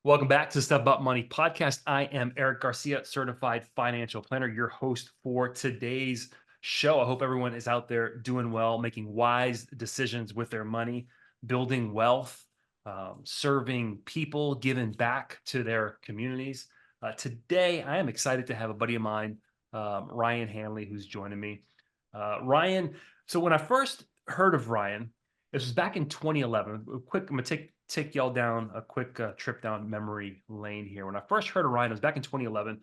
Welcome back to the Stuff About Money podcast. I am Erik Garcia, certified financial planner, your host for today's show. I hope everyone is out there doing well, making wise decisions with their money, building wealth, serving people, giving back to their communities. Today, I am excited to have a buddy of mine, Ryan Hanley, who's joining me. Ryan, so when I first heard of Ryan, this was back in 2011. I'm gonna take y'all down a quick trip down memory lane here. When I first heard of Ryan, it was back in 2011.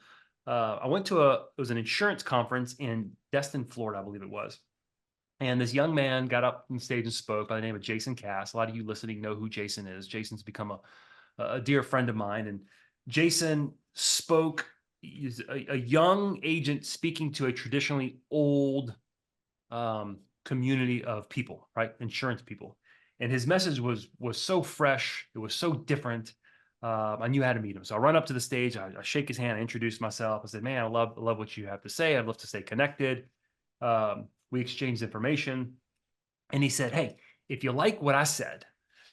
I went to it was an insurance conference in Destin, Florida, I believe it was. And this young man got up on stage and spoke by the name of Jason Cass. A lot of you listening know who Jason is. Jason's become a dear friend of mine. And Jason spoke, he's a young agent speaking to a traditionally old community of people, right? Insurance people. And his message was so fresh. It was so different. I knew how to meet him. So I run up to the stage. I shake his hand. I introduce myself. I said, "Man, I love what you have to say. I'd love to stay connected." We exchanged information, and he said, "Hey, if you like what I said,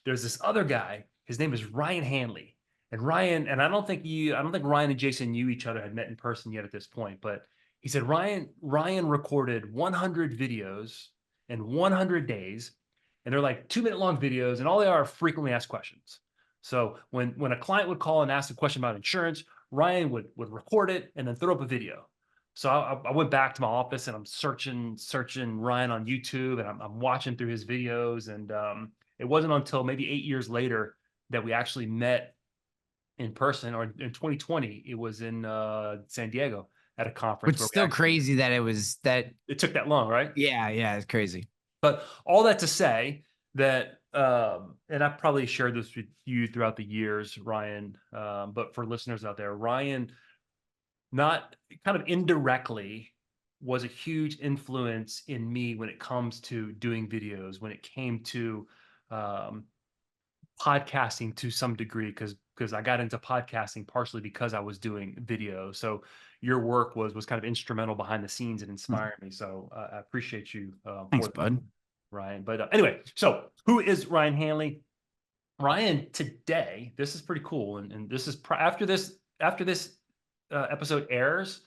there's this other guy. His name is Ryan Hanley, and Ryan. And I don't think Ryan and Jason knew each other, had met in person yet at this point, but." He said Ryan recorded 100 videos in 100 days, and they're like 2-minute long videos, and all they are frequently asked questions. So when a client would call and ask a question about insurance, Ryan would record it and then throw up a video. So I went back to my office and I'm searching Ryan on YouTube, and I'm watching through his videos. And it wasn't until maybe 8 years later that we actually met in person, or in 2020, it was in San Diego at a conference Which where is we still actually, crazy that it was that. it took that long, right? Yeah, yeah, it's crazy. But all that to say that, and I've probably shared this with you throughout the years, Ryan, but for listeners out there, Ryan, not kind of indirectly, was a huge influence in me when it comes to doing videos, when it came to um, podcasting to some degree, because I got into podcasting partially because I was doing video. So your work was kind of instrumental behind the scenes and Mm. inspired me. So I appreciate you Thanks, for that, bud. Ryan. But anyway, so who is Ryan Hanley? Ryan today, this is pretty cool, and this is after this episode airs,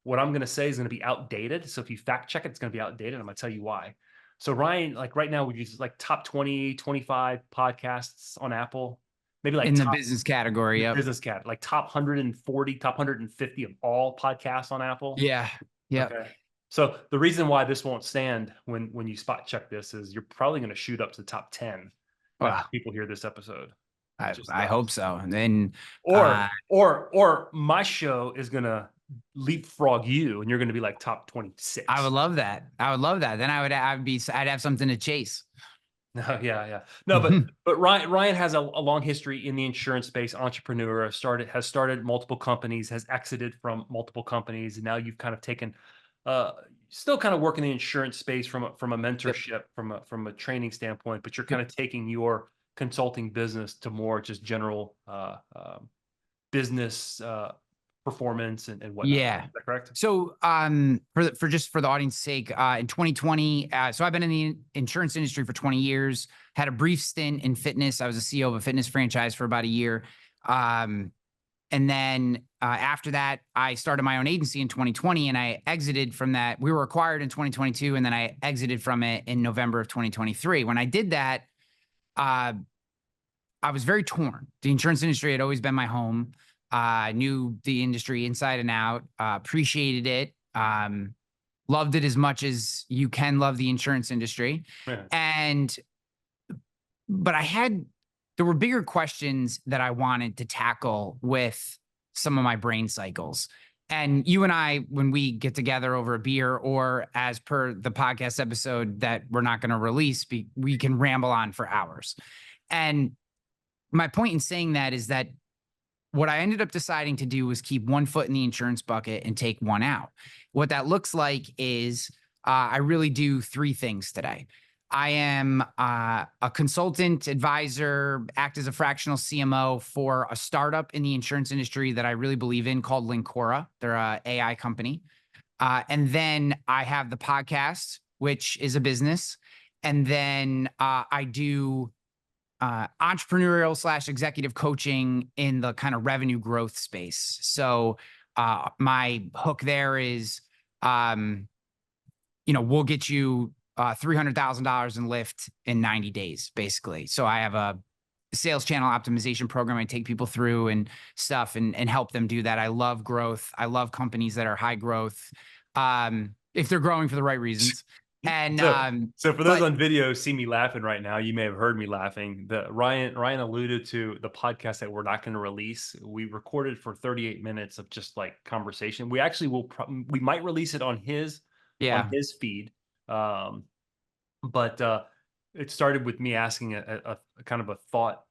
what I'm going to say is going to be outdated. So if you fact check it, it's going to be outdated. I'm going to tell you why. So Ryan, like right now, we use like top 20, 25 podcasts on Apple, maybe like In the top business category, the yep. business cat, like top 140, top 150 of all podcasts on Apple. Yeah, yep. Okay. So the reason why this won't stand when you spot check this is you're probably going to shoot up to the top 10 after Well, people hear this episode. It I just I does. hope so. And then, Or or my show is gonna leapfrog you, and you're gonna be like top I would 26. love that. I would love that. Then I'd have something to chase. No, yeah, yeah. No, but Ryan has a long history in the insurance space, entrepreneur, has started multiple companies, has exited from multiple companies, and now you've kind of taken uh still kind of work in the insurance space from a Yep. mentorship, from a training standpoint, but you're kind of taking your consulting business to more just general business performance and whatnot. Yeah. Is that correct? So, for the audience's sake, in 2020, so I've been in the insurance industry for 20 years. Had a brief stint in fitness. I was a CEO of a fitness franchise for about a year. Um, And then after that, I started my own agency in 2020, and I exited from that. We were acquired in 2022, and then I exited from it in November of 2023. When I did that, uh, I was very torn. The insurance industry had always been my home. I knew the industry inside and out, appreciated it, loved it as much as you can love the insurance industry. Yeah. And but there were bigger questions that I wanted to tackle with some of my brain cycles. And you and I, when we get together over a beer, or as per the podcast episode that we're not going to release, we can ramble on for hours. And my point in saying that is that what I ended up deciding to do was keep one foot in the insurance bucket and take one out. What that looks like is I really do three things today. I am a consultant, advisor, act as a fractional CMO for a startup in the insurance industry that I really believe in called Lincora. They're an AI company. And then I have the podcast, which is a business. And then I do entrepreneurial / executive coaching in the kind of revenue growth space. So my hook there is, we'll get you $300,000 in lift in 90 days, basically. So I have a sales channel optimization program I take people through and stuff and help them do that. I love growth. I love companies that are high growth, if they're growing for the right reasons. And so for those on video see me laughing right now, you may have heard me laughing. Ryan alluded to the podcast that we're not going to release. We recorded for 38 minutes of just like conversation. We actually we might release it on his feed. But it started with me asking a kind of a thought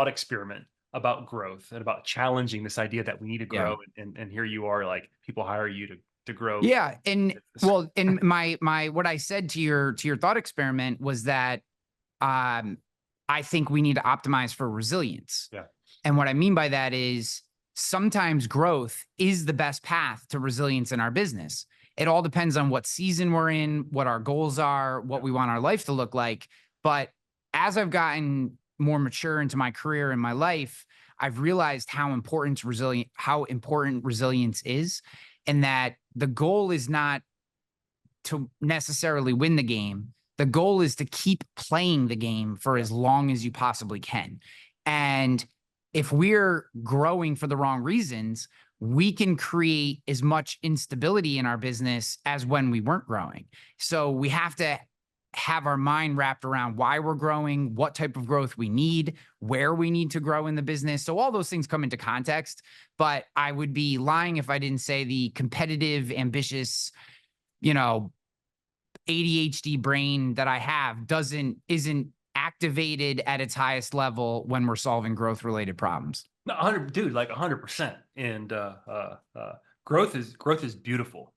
experiment about growth and about challenging this idea that we need to grow. And here you are, like, people hire you to grow. Yeah. And well, and my what I said to your thought experiment was that I think we need to optimize for resilience. Yeah. And what I mean by that is sometimes growth is the best path to resilience in our business. It all depends on what season we're in, what our goals are, what we want our life to look like. But as I've gotten more mature into my career and my life, I've realized how important resilience is, and that the goal is not to necessarily win the game. The goal is to keep playing the game for as long as you possibly can. And if we're growing for the wrong reasons, we can create as much instability in our business as when we weren't growing. So we have to have our mind wrapped around why we're growing, what type of growth we need, where we need to grow in the business. So all those things come into context, but I would be lying if I didn't say the competitive, ambitious, ADHD brain that I have isn't activated at its highest level when we're solving growth related problems. No, 100%. And growth is beautiful.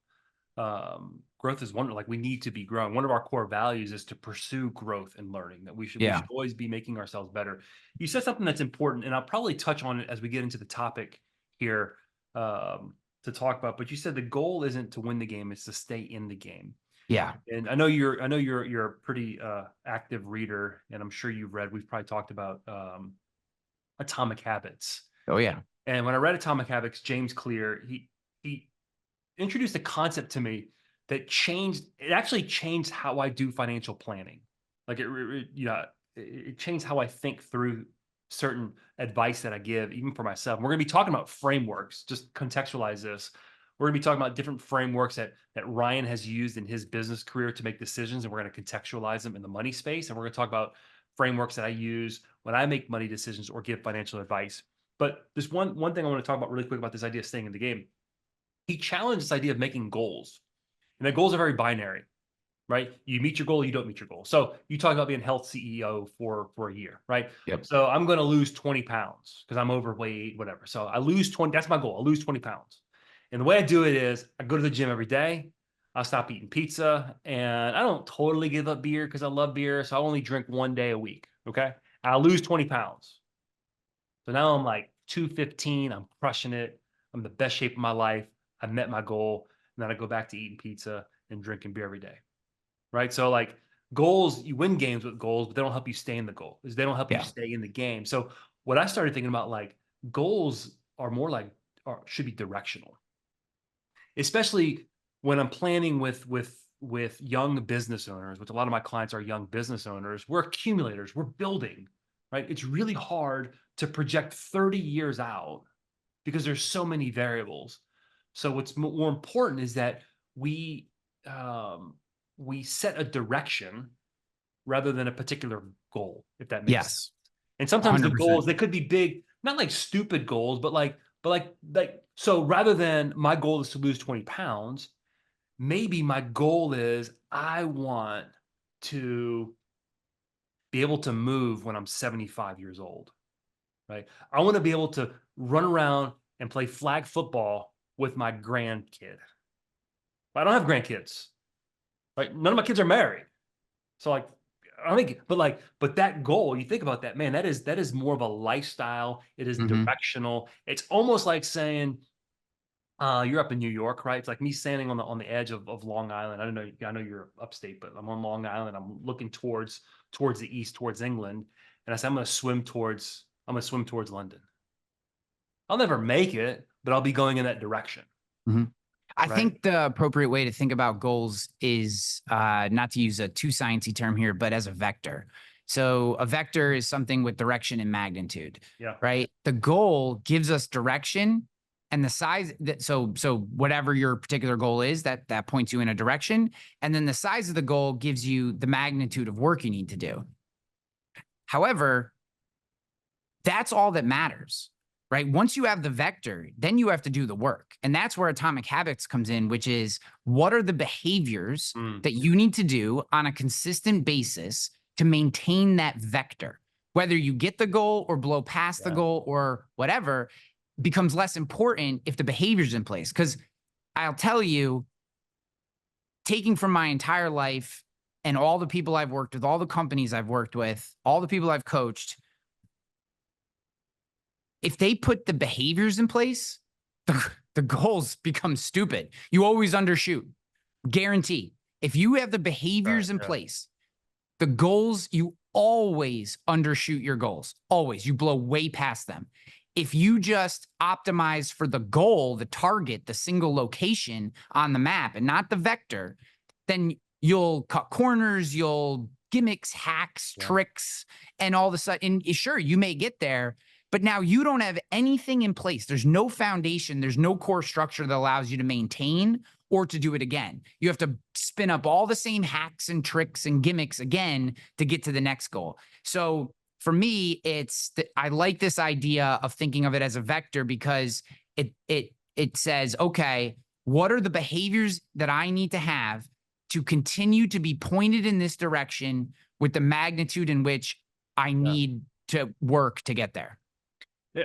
Growth is wonderful. Like, we need to be growing. One of our core values is to pursue growth and learning, that we should always be making ourselves better. You said something that's important, and I'll probably touch on it as we get into the topic here to talk about. But you said the goal isn't to win the game; it's to stay in the game. Yeah. And I know you're a pretty active reader, and I'm sure you've read. We've probably talked about Atomic Habits. Oh yeah. And when I read Atomic Habits, James Clear, he introduced a concept to me that actually changed how I do financial planning. Like, it changed how I think through certain advice that I give, even for myself. We're going to be talking about frameworks. Just contextualize this. We're going to be talking about different frameworks that Ryan has used in his business career to make decisions, and we're going to contextualize them in the money space. And we're going to talk about frameworks that I use when I make money decisions or give financial advice. But there's one thing I want to talk about really quick about this idea of staying in the game. He challenged this idea of making goals. And the goals are very binary, right? You meet your goal, you don't meet your goal. So you talk about being health CEO for a year, right? Yep. So I'm going to lose 20 pounds because I'm overweight, whatever. So I lose 20. That's my goal. I lose 20 pounds. And the way I do it is I go to the gym every day. I'll stop eating pizza, and I don't totally give up beer because I love beer. So I only drink one day a week. Okay. And I lose 20 pounds. So now I'm like 215. I'm crushing it. I'm in the best shape of my life. I met my goal. And then I go back to eating pizza and drinking beer every day. Right. So, like, goals, you win games with goals, but they don't help you stay in the goal. They don't help you stay in the game. So what I started thinking about, like, goals are more like, or should be directional, especially when I'm planning with young business owners, which a lot of my clients are young business owners. We're accumulators. We're building, right? It's really hard to project 30 years out because there's so many variables. So what's more important is that we set a direction rather than a particular goal, if that makes sense. And sometimes 100%. The goals, they could be big, not like stupid goals, but so rather than my goal is to lose 20 pounds, maybe my goal is I want to be able to move when I'm 75 years old, right? I want to be able to run around and play flag football with my grandkid. I don't have grandkids, right? None of my kids are married. So, like, I think, but that goal, you think about that, man, that is more of a lifestyle. It is directional. It's almost like saying, You're up in New York, right? It's like me standing on the edge of Long Island. I don't know. I know you're upstate, but I'm on Long Island. I'm looking towards the east, towards England, and I said I'm gonna swim towards London. I'll never make it, but I'll be going in that direction, Mhm. I right? think the appropriate way to think about goals is not to use a too sciencey term here, but as a vector. So a vector is something with direction and magnitude, Yeah, right? The goal gives us direction and the size that so whatever your particular goal is, that points you in a direction. And then the size of the goal gives you the magnitude of work you need to do. However, that's all that matters, right? Once you have the vector, then you have to do the work. And that's where Atomic Habits comes in, which is what are the behaviors mm, that you need to do on a consistent basis to maintain that vector? Whether you get the goal or blow past the yeah, goal or whatever becomes less important if the behavior's in place. Because I'll tell you, taking from my entire life and all the people I've worked with, all the companies I've worked with, all the people I've coached, if they put the behaviors in place, the goals become stupid. You always undershoot, guarantee. If you have the right, behaviors in yeah, place, the goals, you always undershoot your goals. Always. You blow way past them. If you just optimize for the goal, the target, the single location on the map and not the vector, then you'll cut corners, you'll gimmicks, hacks, yeah, tricks, and all of a sudden, and sure, you may get there, but now you don't have anything in place. There's no foundation, there's no core structure that allows you to maintain or to do it again. You have to spin up all the same hacks and tricks and gimmicks again to get to the next goal. So for me, I like this idea of thinking of it as a vector because it says, okay, what are the behaviors that I need to have to continue to be pointed in this direction with the magnitude in which I yeah. need to work to get there?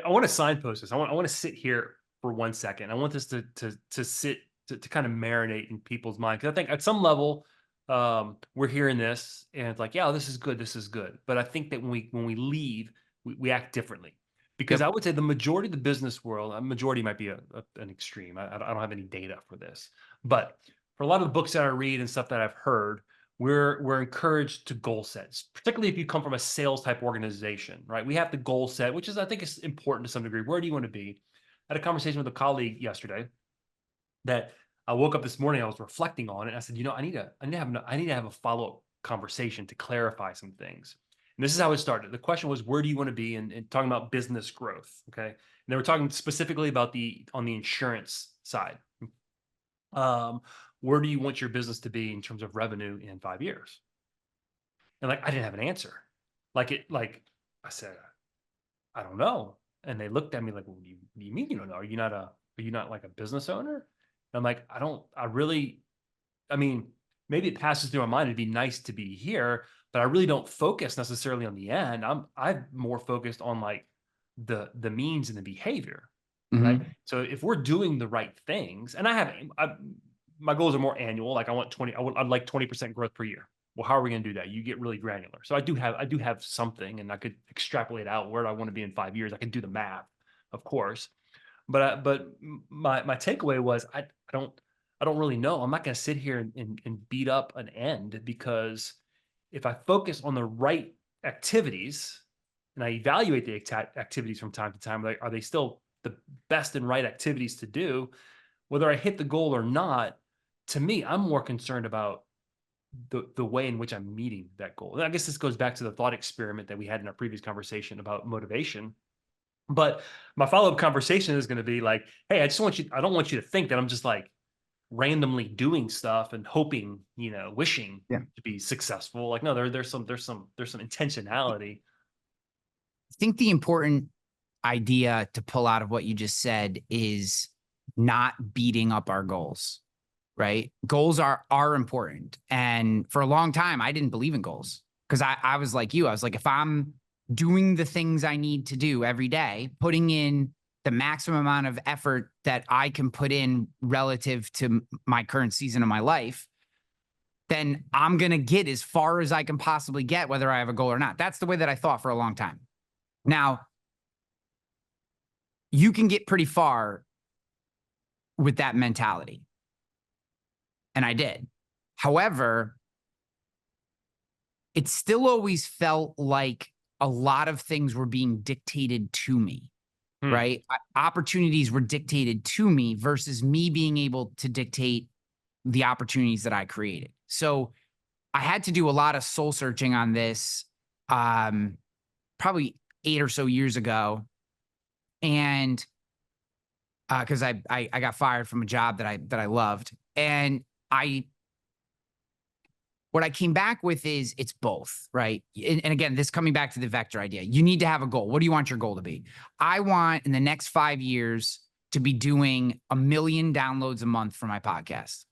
I want to signpost this. I want to sit here for 1 second. I want this to sit to kind of marinate in people's mind because I think at some level we're hearing this and it's like, yeah, this is good, this is good. But I think that when we leave, we act differently because Yep. I would say the majority of the business world, a majority might be an extreme. I don't have any data for this, but for a lot of the books that I read and stuff that I've heard, we're encouraged to goal sets, particularly if you come from a sales type organization, right? We have the goal set, which is I think is important to some degree. Where do you want to be? I had a conversation with a colleague yesterday that I woke up this morning. I was reflecting on it. I said, I need to have a follow up conversation to clarify some things. And this is how it started. The question was, where do you want to be? And talking about business growth. Okay, and they were talking specifically about on the insurance side. Um, where do you want your business to be in terms of revenue in 5 years? And like, I didn't have an answer. Like I said, I don't know. And they looked at me like, well, what do you mean you don't know? Are you not like a business owner? And I'm like, I mean, maybe it passes through my mind. It'd be nice to be here, but I really don't focus necessarily on the end. I'm more focused on like the means and the behavior. Right. Mhm. So if we're doing the right things, and my goals are more annual. Like I'd like 20% growth per year. Well, how are we going to do that? You get really granular. So I do have something, and I could extrapolate out where do I want to be in 5 years. I can do the math, of course. But my takeaway was don't I don't really know. I'm not going to sit here and beat up an end because if I focus on the right activities and I evaluate the activities from time to time, are they still the best and right activities to do? Whether I hit the goal or not, to me, I'm more concerned about the way in which I'm meeting that goal. And I guess this goes back to the thought experiment that we had in our previous conversation about motivation. But my follow-up conversation is going to be like, hey, I don't want you to think that I'm just like randomly doing stuff and hoping, wishing Yeah. to be successful. Like, no, there's some intentionality. I think the important idea to pull out of what you just said is not beating up our goals, right? Goals are important. And for a long time, I didn't believe in goals because I was like you. I was like, if I'm doing the things I need to do every day, putting in the maximum amount of effort that I can put in relative to my current season of my life, then I'm going to get as far as I can possibly get, whether I have a goal or not. That's the way that I thought for a long time. Now, you can get pretty far with that mentality. And I did. However, it still always felt like a lot of things were being dictated to me, right? Opportunities were dictated to me versus me being able to dictate the opportunities that I created. So I had to do a lot of soul searching on this, probably 8 or so years ago. And because I got fired from a job that I loved. And what I came back with is it's both, right? And again, this coming back to the vector idea. You need to have a goal. What do you want your goal to be? I want in the next 5 years to be doing 1 million downloads a month for my podcast.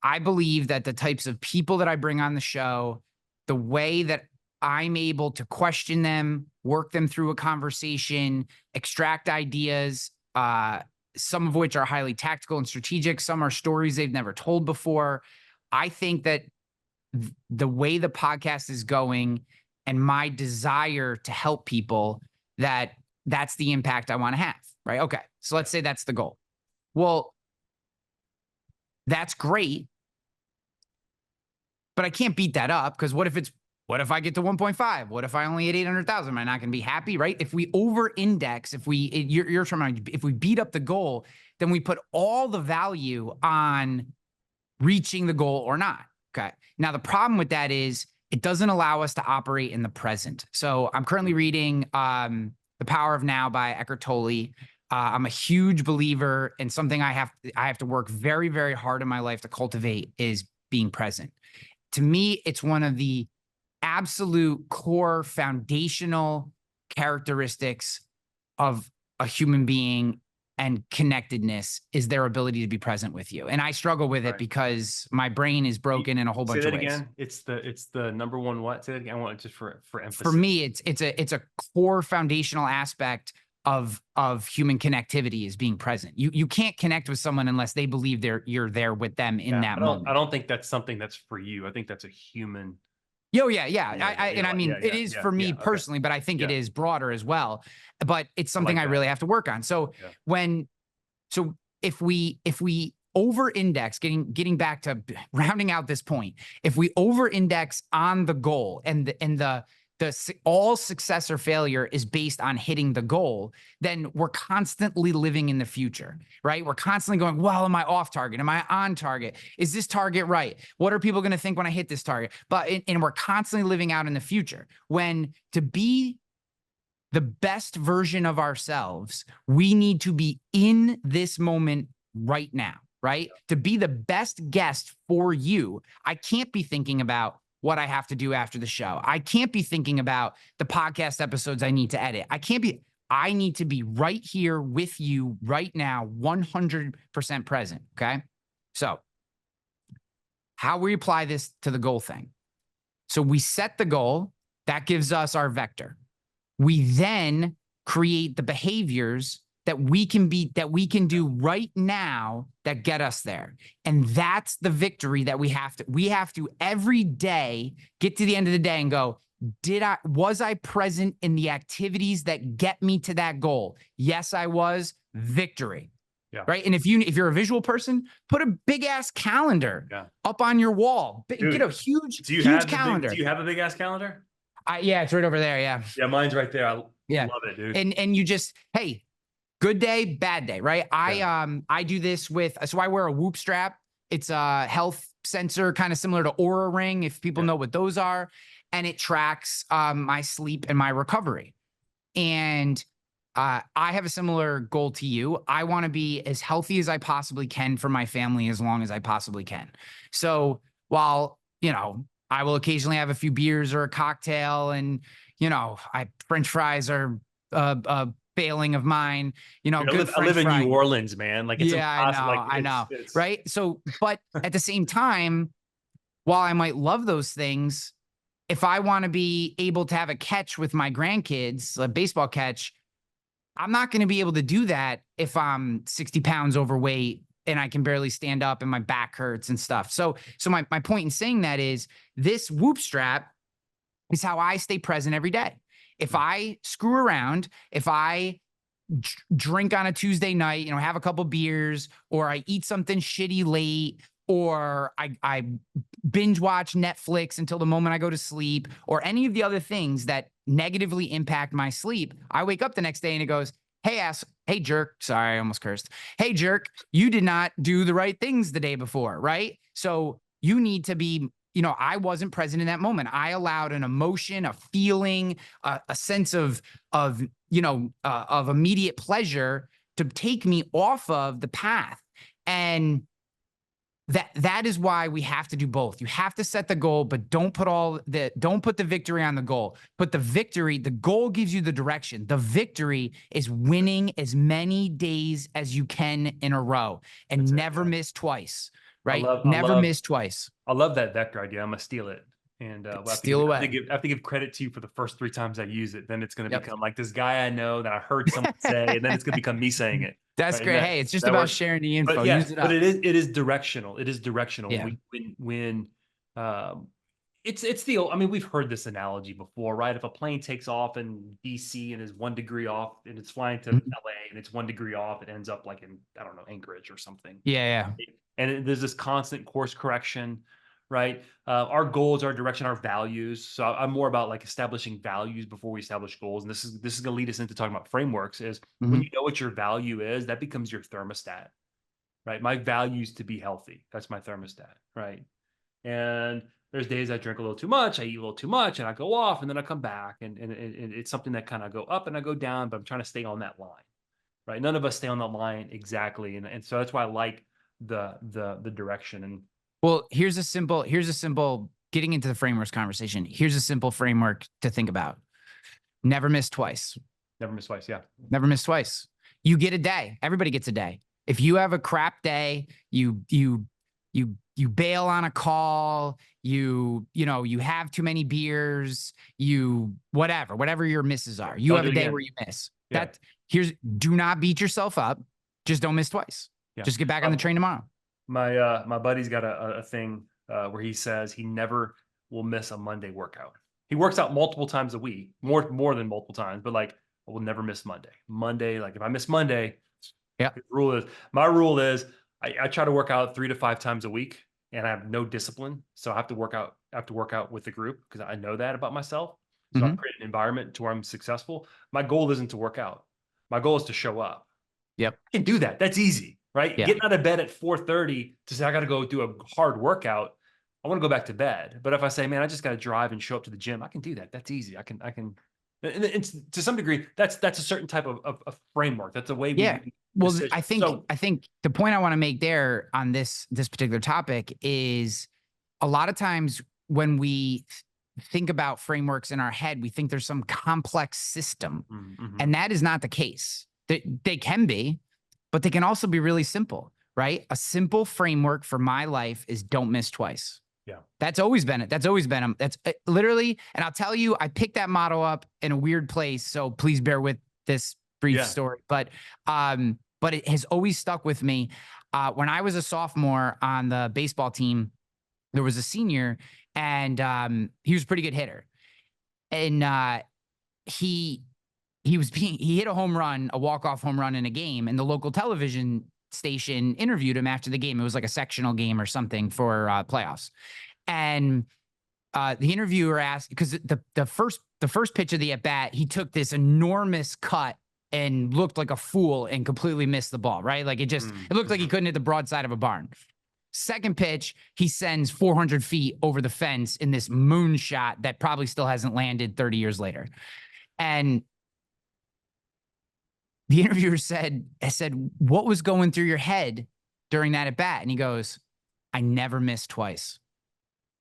I believe that the types of people that I bring on the show, the way that I'm able to question them, work them through a conversation, extract ideas, some of which are highly tactical and strategic. Some are stories they've never told before. I think that the way the podcast is going and my desire to help people, that's the impact I want to have, right? Okay. So let's say that's the goal. Well, that's great, but I can't beat that up because what if I get to 1.5? What if I only hit 800,000? Am I not going to be happy, right? If we over-index, if we beat up the goal, then we put all the value on reaching the goal or not. Okay. Now, the problem with that is it doesn't allow us to operate in the present. So I'm currently reading The Power of Now by Eckhart Tolle. I'm a huge believer in something I have to work very, very hard in my life to cultivate is being present. To me, it's one of the absolute core foundational characteristics of a human being and connectedness is their ability to be present with you. And I struggle with it because my brain is broken in a whole bunch of ways. Say that again. It's the number one what? Say that again. I want it just for emphasis. For me, it's a core foundational aspect of human connectivity is being present. You can't connect with someone unless they believe you're there with them in that moment. I don't think that's something that's for you. I think that's a human. It is for me personally, but I think it is broader as well. But it's something I really have to work on. So if we over-index, getting back to rounding out this point, if we over-index on the goal and all success or failure is based on hitting the goal, then we're constantly living in the future, right? We're constantly going, well, am I off target? Am I on target? Is this target right? What are people going to think when I hit this target? And we're constantly living out in the future. When to be the best version of ourselves, we need to be in this moment right now, right? To be the best guest for you, I can't be thinking about what I have to do after the show. I can't be thinking about the podcast episodes I need to edit. I need to be right here with you right now, 100% present. Okay. So how we apply this to the goal thing. So we set the goal that gives us our vector. We then create the behaviors that we can do right now that get us there. And that's the victory that we have to every day get to the end of the day and go, was I present in the activities that get me to that goal? Yes, I was. Victory. Yeah. Right. And if you're a visual person, put a big ass calendar up on your wall. Dude, get a huge calendar. Do you have a big ass calendar? Yeah, it's right over there. Yeah. Yeah, mine's right there. I love it, dude. And you just, hey, good day, bad day, right? I do this so I wear a Whoop strap. It's a health sensor, kind of similar to Oura Ring, if people know what those are. And it tracks my sleep and my recovery. And I have a similar goal to you. I want to be as healthy as I possibly can for my family as long as I possibly can. So while, I will occasionally have a few beers or a cocktail and, French fries are a failing of mine, Dude, I live in New Orleans, man. Like, it's I know. Right. So, but at the same time, while I might love those things, if I want to be able to have a catch with my grandkids, a baseball catch, I'm not going to be able to do that if I'm 60 pounds overweight and I can barely stand up and my back hurts and stuff. So my point in saying that is this Whoop strap is how I stay present every day. If I screw around, if I drink on a Tuesday night, you know, have a couple beers, or I eat something shitty late, or I binge watch Netflix until the moment I go to sleep, or any of the other things that negatively impact my sleep, I wake up the next day and it goes, hey jerk, sorry, I almost cursed. Hey jerk, you did not do the right things the day before, right? So you need to be, you know, I wasn't present in that moment. I allowed an emotion, a feeling, a sense of of immediate pleasure to take me off of the path. And that is why we have to do both. You have to set the goal, but don't put the victory on the goal. Put the goal gives you the direction. The victory is winning as many days as you can in a row and never miss twice, right? Never miss twice. I love that vector idea. I'm gonna steal it. And Steal away. I have to give credit to you for the first 3 times I use it. Then it's going to become like this guy I know that I heard someone say, and then it's going to become me saying it. That's right? great. Hey, it's just about sharing the info. Use it up. But it is directional. It is directional. Yeah. It's the, I mean, we've heard this analogy before, right? If a plane takes off in DC and is 1 degree off and it's flying to LA and it's 1 degree off, it ends up like in, I don't know, Anchorage or something. Yeah. And there's this constant course correction, right? Our goals, our direction, our values. So I'm more about like establishing values before we establish goals. And this is going to lead us into talking about frameworks is when you know what your value is, that becomes your thermostat, right? My value is to be healthy. That's my thermostat, right? And there's days I drink a little too much, I eat a little too much, and I go off, and then I come back, and it's something that kind of go up and I go down, but I'm trying to stay on that line, right? None of us stay on that line exactly, and so that's why I like the direction. And well, here's a simple getting into the frameworks conversation. Here's a simple framework to think about. Never miss twice. Never miss twice. Yeah. Never miss twice. You get a day. Everybody gets a day. If you have a crap day, you bail on a call, you have too many beers, whatever your misses are. You have a day where you miss. Yeah. Do not beat yourself up. Just don't miss twice. Yeah. Just get back on the train tomorrow. My buddy's got a thing where he says he never will miss a Monday workout. He works out multiple times a week, more than multiple times, but like I will never miss Monday. Monday, like if I miss Monday, my rule is I try to work out 3 to 5 times a week, and I have no discipline, so I have to work out with the group because I know that about myself. So I create an environment to where I'm successful. My goal isn't to work out. My goal is to show up. Yep, I can do that. That's easy. Right? Yeah. Getting out of bed at 4:30 to say I got to go do a hard workout. I want to go back to bed. But if I say, man, I just got to drive and show up to the gym, I can do that. That's easy. I can. And to some degree, that's a certain type of framework. That's a way. Well, I think the point I want to make there on this particular topic is a lot of times when we think about frameworks in our head, we think there's some complex system, and that is not the case. They can be. But they can also be really simple, right? A simple framework for my life is don't miss twice. Yeah. That's always been it. That's literally, and I'll tell you, I picked that motto up in a weird place. So please bear with this brief story. But it has always stuck with me. When I was a sophomore on the baseball team, there was a senior and he was a pretty good hitter. And he hit a home run, a walk-off home run in a game, and the local television station interviewed him after the game. It was like a sectional game or something for playoffs. And the interviewer asked, because the first pitch of the at-bat, he took this enormous cut and looked like a fool and completely missed the ball, right? Like it looked like he couldn't hit the broadside of a barn. Second pitch, he sends 400 feet over the fence in this moonshot that probably still hasn't landed 30 years later. And the interviewer said, what was going through your head during that at bat? And he goes, I never missed twice.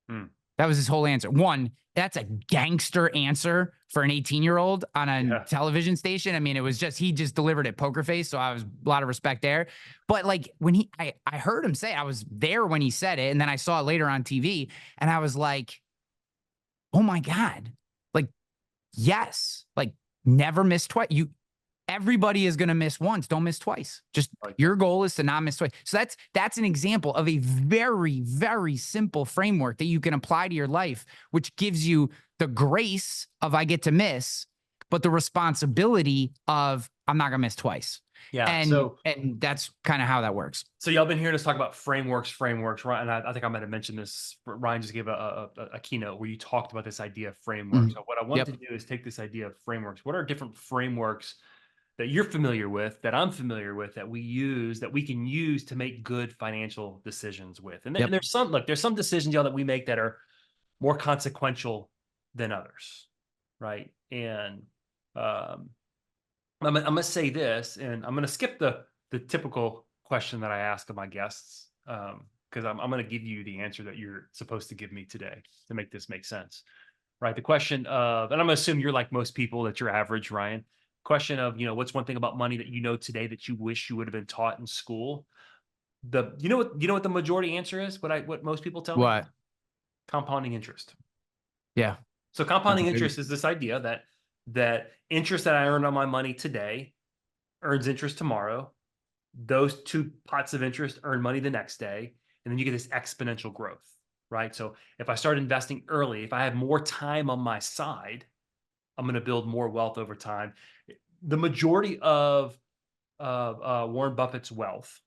That was his whole answer. One, that's a gangster answer for an 18-year-old on a television station. I mean, it was he just delivered it poker face. So I was a lot of respect there. But like when I heard him say, I was there when he said it. And then I saw it later on TV and I was like, oh my God, like, yes, like never miss twice. Everybody is going to miss once. Don't miss twice. Just your goal is to not miss twice. So that's an example of a very, very simple framework that you can apply to your life, which gives you the grace of I get to miss, but the responsibility of I'm not gonna miss twice. Yeah. And that's kind of how that works. So y'all been hearing us talk about frameworks, right? And I think I might have mentioned this. Ryan just gave a keynote where you talked about this idea of frameworks. So what I want Yep. to do is take this idea of frameworks. What are different frameworks that you're familiar with, that I'm familiar with, that we use, that we can use to make good financial decisions with? And, Yep. and there's some decisions, y'all, that we make that are more consequential than others, right? And I'm gonna say this, and I'm gonna skip the typical question that I ask of my guests, because I'm gonna give you the answer that you're supposed to give me today to make this make sense, right? The question of, and I'm gonna assume you're like most people, that you're average, Ryan. Question of, what's one thing about money that you know today that you wish you would have been taught in school? You know what the majority answer is? What most people tell me? What? Compounding interest. Yeah. So compounding interest is this idea that interest that I earned on my money today earns interest tomorrow. Those two pots of interest earn money the next day, and then you get this exponential growth, right? So if I start investing early, if I have more time on my side, I'm going to build more wealth over time. The majority of Warren Buffett's wealth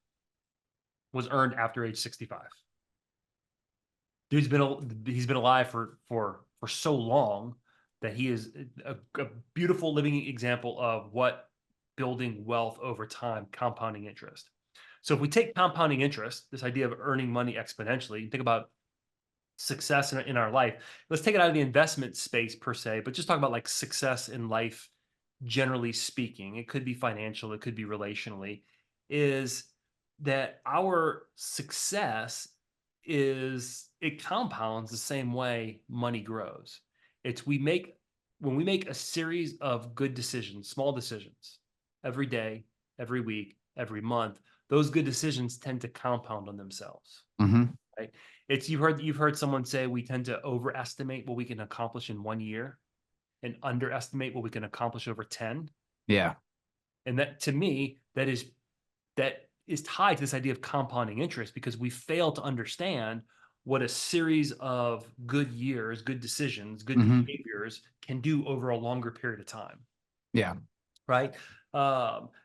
was earned after age 65. He's been alive for so long that he is a beautiful living example of what building wealth over time, compounding interest. So if we take compounding interest, this idea of earning money exponentially, think about success in our life. Let's take it out of the investment space per se, but just talk about like success in life, generally speaking. It could be financial, it could be relationally, is that our success it compounds the same way money grows. When we make a series of good decisions, small decisions, every day, every week, every month, those good decisions tend to compound on themselves. Right? You've heard someone say we tend to overestimate what we can accomplish in 1 year and underestimate what we can accomplish over 10. Yeah. And that, to me, that is tied to this idea of compounding interest, because we fail to understand what a series of good years, good decisions, good behaviors can do over a longer period of time. Yeah. Right.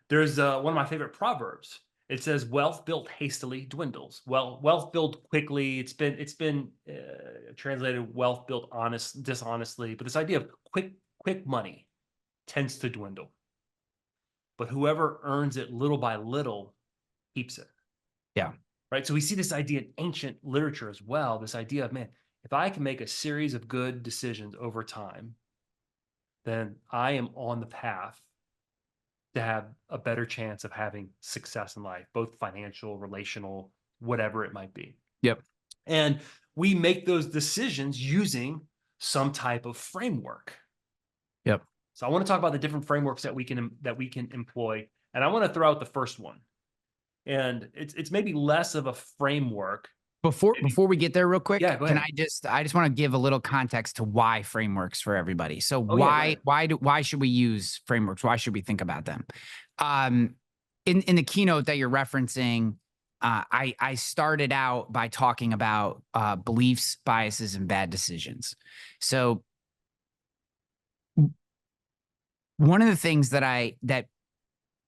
There's one of my favorite proverbs. It says, "Wealth built hastily dwindles." Well, wealth built quickly. It's been translated, "Wealth built dishonestly." But this idea of quick money tends to dwindle. But whoever earns it little by little keeps it. Yeah. Right. So we see this idea in ancient literature as well. This idea of, man, if I can make a series of good decisions over time, then I am on the path to have a better chance of having success in life, both financial, relational, whatever it might be. Yep. And we make those decisions using some type of framework. Yep. So I want to talk about the different frameworks that we can employ. And I want to throw out the first one. And it's maybe less of a framework. Before we get there real quick, Yeah, go ahead. I just want to give a little context to why frameworks for everybody. So why should we use frameworks? Why should we think about them? In the keynote that you're referencing, I started out by talking about beliefs, biases, and bad decisions. So one of the things that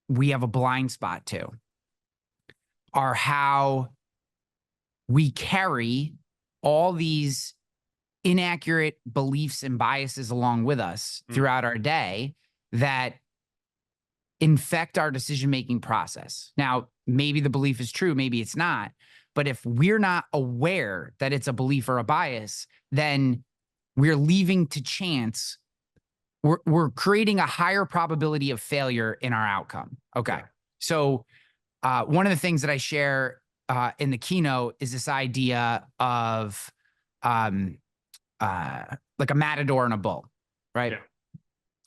we have a blind spot to are how we carry all these inaccurate beliefs and biases along with us throughout our day that infect our decision-making process. Now, maybe the belief is true, maybe it's not. But if we're not aware that it's a belief or a bias, then we're leaving to chance. We're creating a higher probability of failure in our outcome. Okay. Yeah. So one of the things that I share in the keynote is this idea of like a matador and a bull, right? Yeah.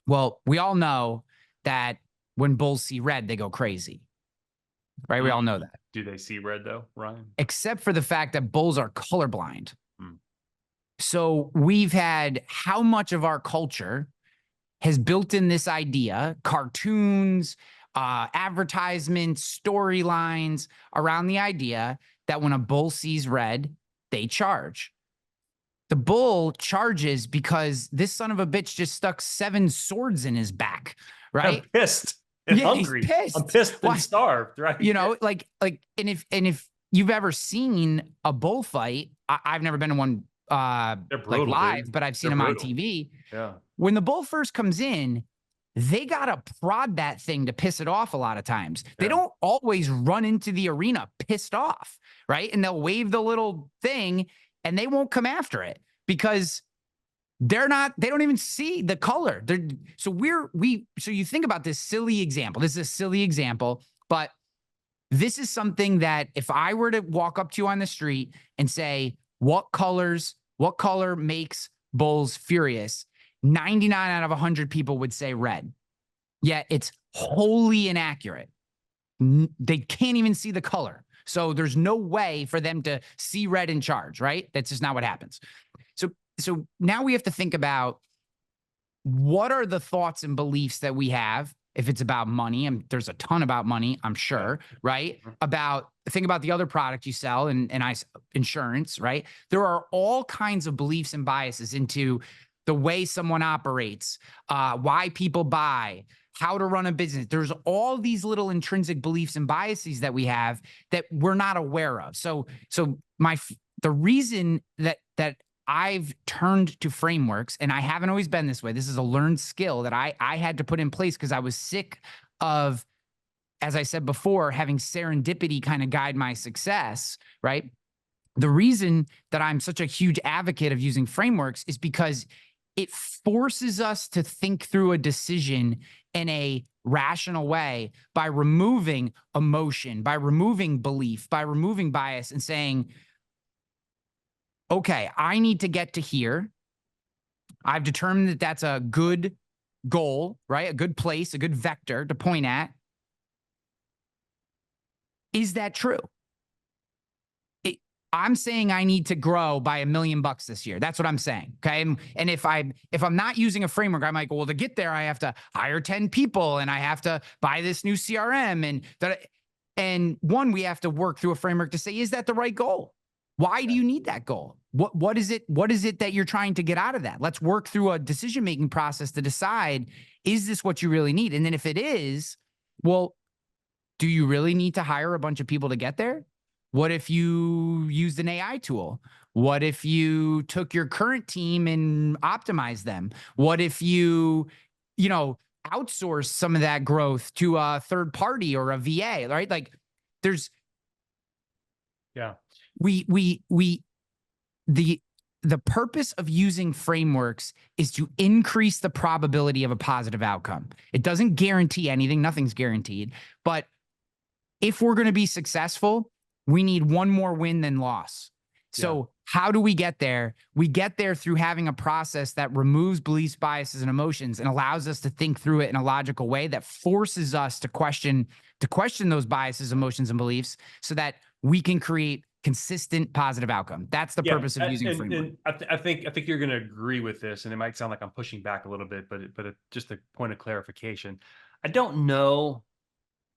Well, we all know that when bulls see red, they go crazy, right? We all know that. Do they see red though, Ryan? Except for the fact that bulls are colorblind. So we've had how much of our culture has built in this idea, cartoons, advertisements, storylines around the idea that when a bull sees red, they charge. The bull charges because this son of a bitch just stuck 7 swords in his back, right? I'm pissed. and Yeah, he's hungry. I'm pissed. pissed and Why? starved, right? You know, and if you've ever seen a bullfight, I've never been to one They're like brutal, live, dude. but I've seen They're them on brutal. TV. Yeah. When the bull first comes in, they gotta prod that thing to piss it off a lot of times. They Yeah. don't always run into the arena pissed off, right? And they'll wave the little thing and they won't come after it because they don't even see the color. So you think about this silly example. This is a silly example, but this is something that if I were to walk up to you on the street and say, what color makes bulls furious? 99 out of 100 people would say red. Yet it's wholly inaccurate. They can't even see the color. So there's no way for them to see red and charge, right? That's just not what happens. So now we have to think about what are the thoughts and beliefs that we have if it's about money, and there's a ton about money, I'm sure, right? Think about the other product you sell and insurance, right? There are all kinds of beliefs and biases into the way someone operates, why people buy, how to run a business. There's all these little intrinsic beliefs and biases that we have that we're not aware of. The reason that I've turned to frameworks, and I haven't always been this way. This is a learned skill that I had to put in place because I was sick of, as I said before, having serendipity kind of guide my success, right? The reason that I'm such a huge advocate of using frameworks is because it forces us to think through a decision in a rational way by removing emotion, by removing belief, by removing bias and saying, okay, I need to get to here. I've determined that that's a good goal, right? A good place, a good vector to point at. Is that true? I'm saying I need to grow by $1 million this year. That's what I'm saying. Okay. And if I'm not using a framework, I might go, well, to get there, I have to hire 10 people and I have to buy this new CRM and we have to work through a framework to say, is that the right goal? Why do you need that goal? What is it that you're trying to get out of that? Let's work through a decision-making process to decide, is this what you really need? And then if it is, well, do you really need to hire a bunch of people to get there? What if you used an AI tool? What if you took your current team and optimized them? What if you outsource some of that growth to a third party or a VA, right? Like there's, Yeah. The purpose of using frameworks is to increase the probability of a positive outcome. It doesn't guarantee anything. Nothing's guaranteed. But if we're going to be successful, we need one more win than loss. So how do we get there? We get there through having a process that removes beliefs, biases, and emotions and allows us to think through it in a logical way that forces us to question those biases, emotions, and beliefs so that we can create consistent positive outcome. That's the purpose of using a framework. And I think you're going to agree with this, and it might sound like I'm pushing back a little bit, but just a point of clarification. I don't know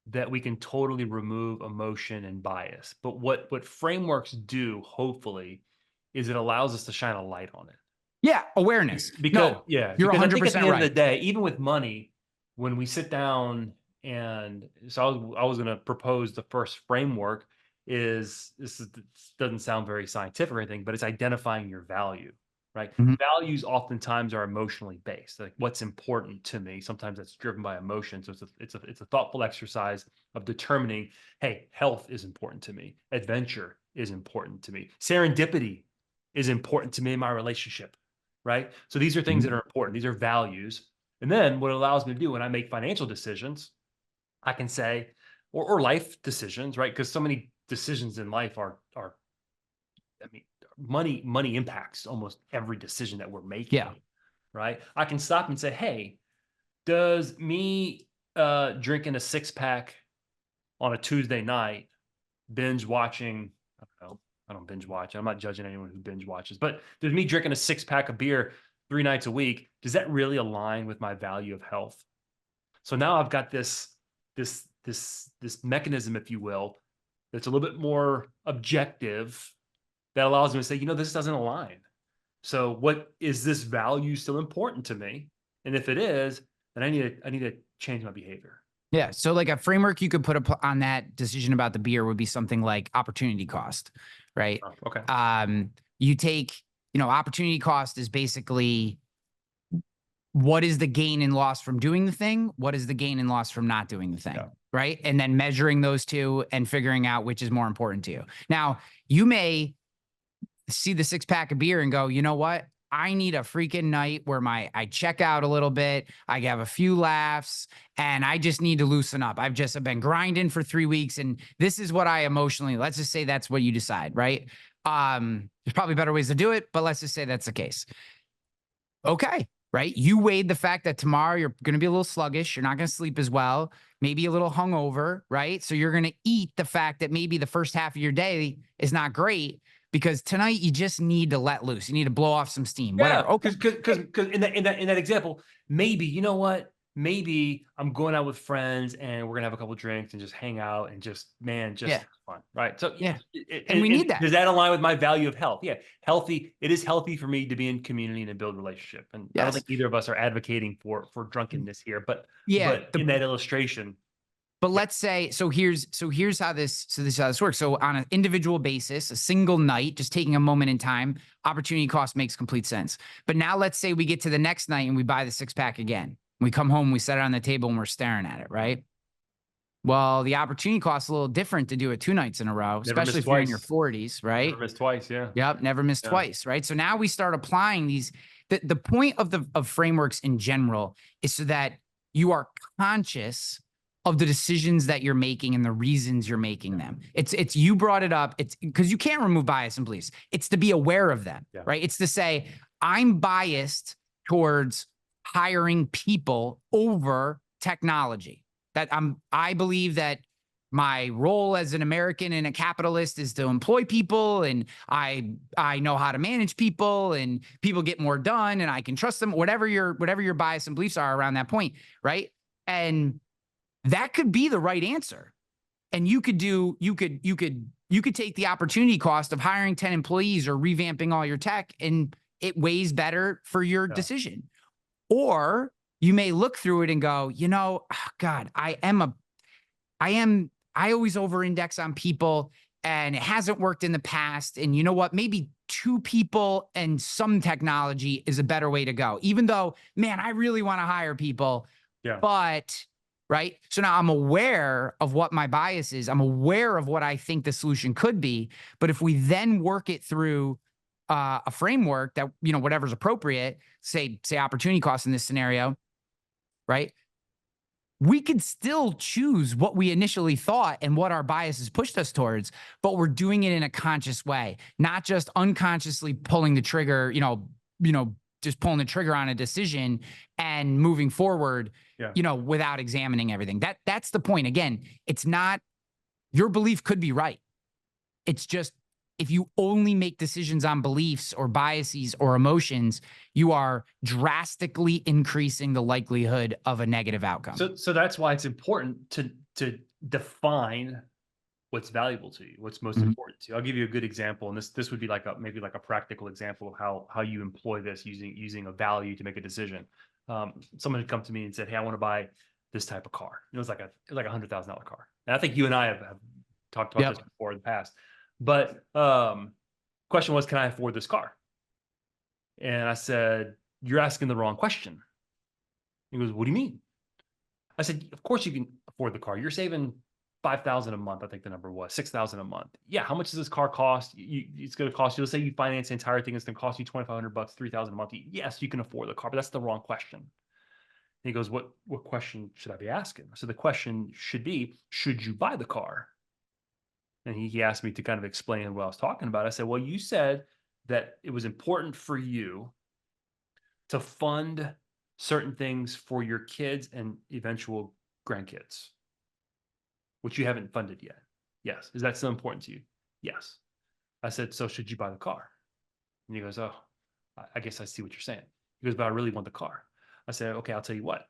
that we can totally remove emotion and bias, but what frameworks do, hopefully, is it allows us to shine a light on it. Yeah, awareness. Because you're because I think 100% at the end right. of the day, even with money, when we sit down and so I was going to propose the first framework is this doesn't sound very scientific or anything, but it's identifying your value, right? Mhm. Values oftentimes are emotionally based, like what's important to me. Sometimes that's driven by emotion. So it's a thoughtful exercise of determining, hey, health is important to me, adventure is important to me, serendipity is important to me in my relationship, right? So these are things that are important. These are values. And then what it allows me to do when I make financial decisions, I can say, or life decisions, right? Because so many decisions in life are, I mean, money impacts almost every decision that we're making. Yeah. Right. I can stop and say, hey, does me drinking a 6-pack on a Tuesday night, binge watching, I don't know, I don't binge watch. I'm not judging anyone who binge watches, but does me drinking a 6-pack of beer 3 nights a week, does that really align with my value of health? So now I've got this mechanism, if you will, that's a little bit more objective that allows me to say, this doesn't align. So what is this value still important to me? And if it is, then I need to change my behavior. Yeah. So like a framework you could put up on that decision about the beer would be something like opportunity cost, right? Oh, okay. You take, opportunity cost is basically what is the gain and loss from doing the thing? What is the gain and loss from not doing the thing? Yeah. Right. And then measuring those two and figuring out which is more important to you. Now, you may see the 6-pack of beer and go, you know what? I need a freaking night where I check out a little bit, I have a few laughs, and I just need to loosen up. I've been grinding for 3 weeks, and this is what I emotionally, let's just say that's what you decide, right? There's probably better ways to do it, but let's just say that's the case. Okay, right? You weighed the fact that tomorrow you're going to be a little sluggish. You're not going to sleep as well, maybe a little hungover, right? So you're going to eat the fact that maybe the first half of your day is not great because tonight you just need to let loose. You need to blow off some steam, whatever. Yeah, Okay. because in that example, maybe you know what? Maybe I'm going out with friends and we're gonna have a couple drinks and just hang out and just Yeah. have fun, right? So Yeah. And we need that. Does that align with my value of health? Yeah, healthy. It is healthy for me to be in community and to build relationship. And I don't Yes. think either of us are advocating for drunkenness here, but Yeah. in that illustration, But let's say, so here's how this works. So on an individual basis, a single night, just taking a moment in time, opportunity cost makes complete sense. But now let's say we get to the next night and we buy the 6-pack again. We come home, we set it on the table and we're staring at it, right? Well, the opportunity cost is a little different to do it 2 nights in a row, Never especially miss if you're in your twice. 40s, right? Never miss twice. Yeah. Yep, never miss Yeah. twice, right? So now we start applying these. The point of frameworks in general is so that you are conscious of the decisions that you're making and the reasons you're making them. It's you brought it up. It's because you can't remove bias and beliefs. It's to be aware of them, Yeah. right? It's to say, I'm biased towards hiring people over technology. I believe that my role as an American and a capitalist is to employ people, and I know how to manage people, and people get more done, and I can trust them. Whatever your bias and beliefs are around that point, right? And that could be the right answer. And you could take the opportunity cost of hiring 10 employees or revamping all your tech, and it weighs better for your decision. Or you may look through it and go, God, I always over-index on people and it hasn't worked in the past. And you know what? Maybe 2 people and some technology is a better way to go. Even though, man, I really want to hire people. Yeah. But, right? So now I'm aware of what my bias is. I'm aware of what I think the solution could be. But if we then work it through a framework that, whatever's appropriate, say opportunity cost in this scenario, right? We could still choose what we initially thought and what our biases pushed us towards, but we're doing it in a conscious way, not just unconsciously pulling the trigger, just pulling the trigger on a decision and moving forward, without examining everything. That's the point. Again, it's not, your belief could be right. It's just, if you only make decisions on beliefs or biases or emotions, you are drastically increasing the likelihood of a negative outcome. So that's why it's important to define what's valuable to you, what's most important to you. I'll give you a good example, and this would be maybe like a practical example of how you employ this using a value to make a decision. Someone had come to me and said, "Hey, I want to buy this type of car." It was like a $100,000 car, and I think you and I have talked about this before in the past. But question was, can I afford this car? And I said, you're asking the wrong question. He goes, what do you mean? I said, of course you can afford the car. You're saving $5,000 a month. I think the number was $6,000 a month. Yeah. How much does this car cost? It's going to cost you, let's say you finance the entire thing. It's going to cost you $2,500, $3,000 a month. Yes, you can afford the car, but that's the wrong question. And he goes, what question should I be asking? So the question should be, should you buy the car? And he asked me to kind of explain what I was talking about. I said, well, you said that it was important for you to fund certain things for your kids and eventual grandkids, which you haven't funded yet. Yes. Is that still important to you? Yes. I said, so should you buy the car? And he goes, oh, I guess I see what you're saying. He goes, but I really want the car. I said, okay, I'll tell you what.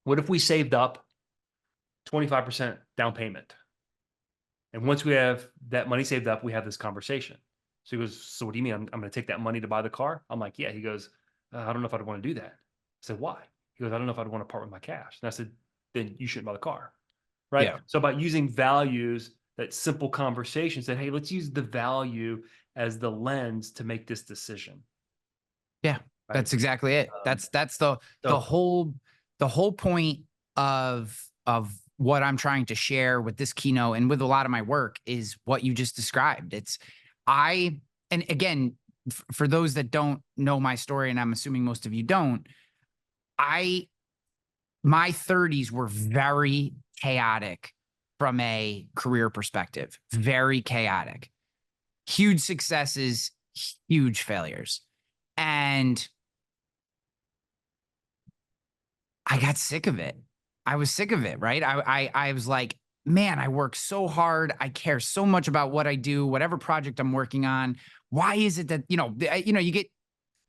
What if we saved up 25% down payment? And once we have that money saved up, we have this conversation. So he goes, so what do you mean? I'm going to take that money to buy the car? I'm like, yeah. He goes, I don't know if I'd want to do that. I said, why? He goes, I don't know if I'd want to part with my cash. And I said, then you shouldn't buy the car. Right. Yeah. So by using values, that simple conversation said, hey, let's use the value as the lens to make this decision. Yeah, Right. that's exactly it. Um, That's the so whole point of what I'm trying to share with this keynote and with a lot of my work is what you just described. And again, for those that don't know my story, and I'm assuming most of you don't, my 30s were very chaotic from a career perspective, very chaotic, huge successes, huge failures. And I got sick of it. I was sick of it, right? I was like, man, I work so hard. I care so much about what I do, whatever project I'm working on. Why is it that, you get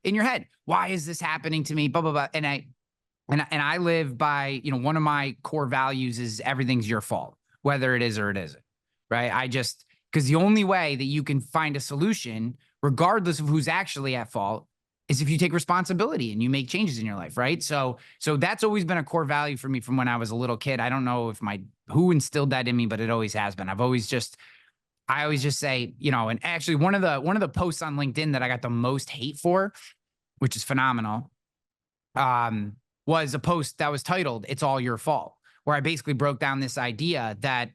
in your head, why is this happening to me? Blah, blah, blah. And I live by, one of my core values is everything's your fault, whether it is or it isn't, right? Because the only way that you can find a solution, regardless of who's actually at fault, is if you take responsibility and you make changes in your life, right? So that's always been a core value for me from when I was a little kid. I don't know if who instilled that in me, but it always has been. I always just say, and actually one of the posts on LinkedIn that I got the most hate for, which is phenomenal, was a post that was titled, "It's All Your Fault," where I basically broke down this idea that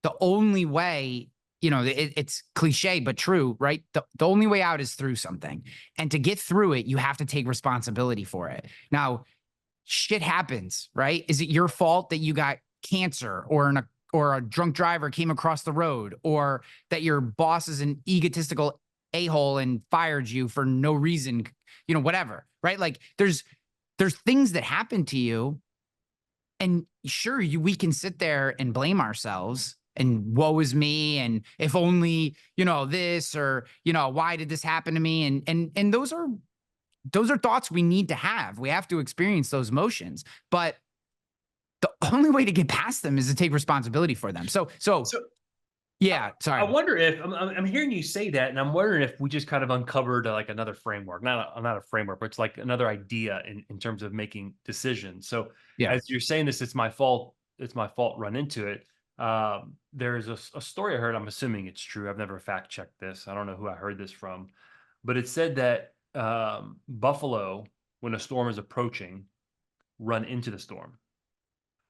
the only way, it's cliche, but true, right? The only way out is through something. And to get through it, you have to take responsibility for it. Now, shit happens, right? Is it your fault that you got cancer or a drunk driver came across the road, or that your boss is an egotistical a-hole and fired you for no reason, whatever, right? Like there's things that happen to you, and sure, we can sit there and blame ourselves and woe is me, and if only, this, or, why did this happen to me? And those are thoughts we need to have. We have to experience those emotions, but the only way to get past them is to take responsibility for them. So yeah, sorry. I wonder if I'm hearing you say that, and I'm wondering if we just kind of uncovered like another framework, not a framework, but it's like another idea in terms of making decisions. So Yeah. as you're saying this, it's my fault. It's my fault. Run into it. There's a story I heard. I'm assuming it's true. I've never fact checked this. I don't know who I heard this from, but it said that buffalo, when a storm is approaching, run into the storm.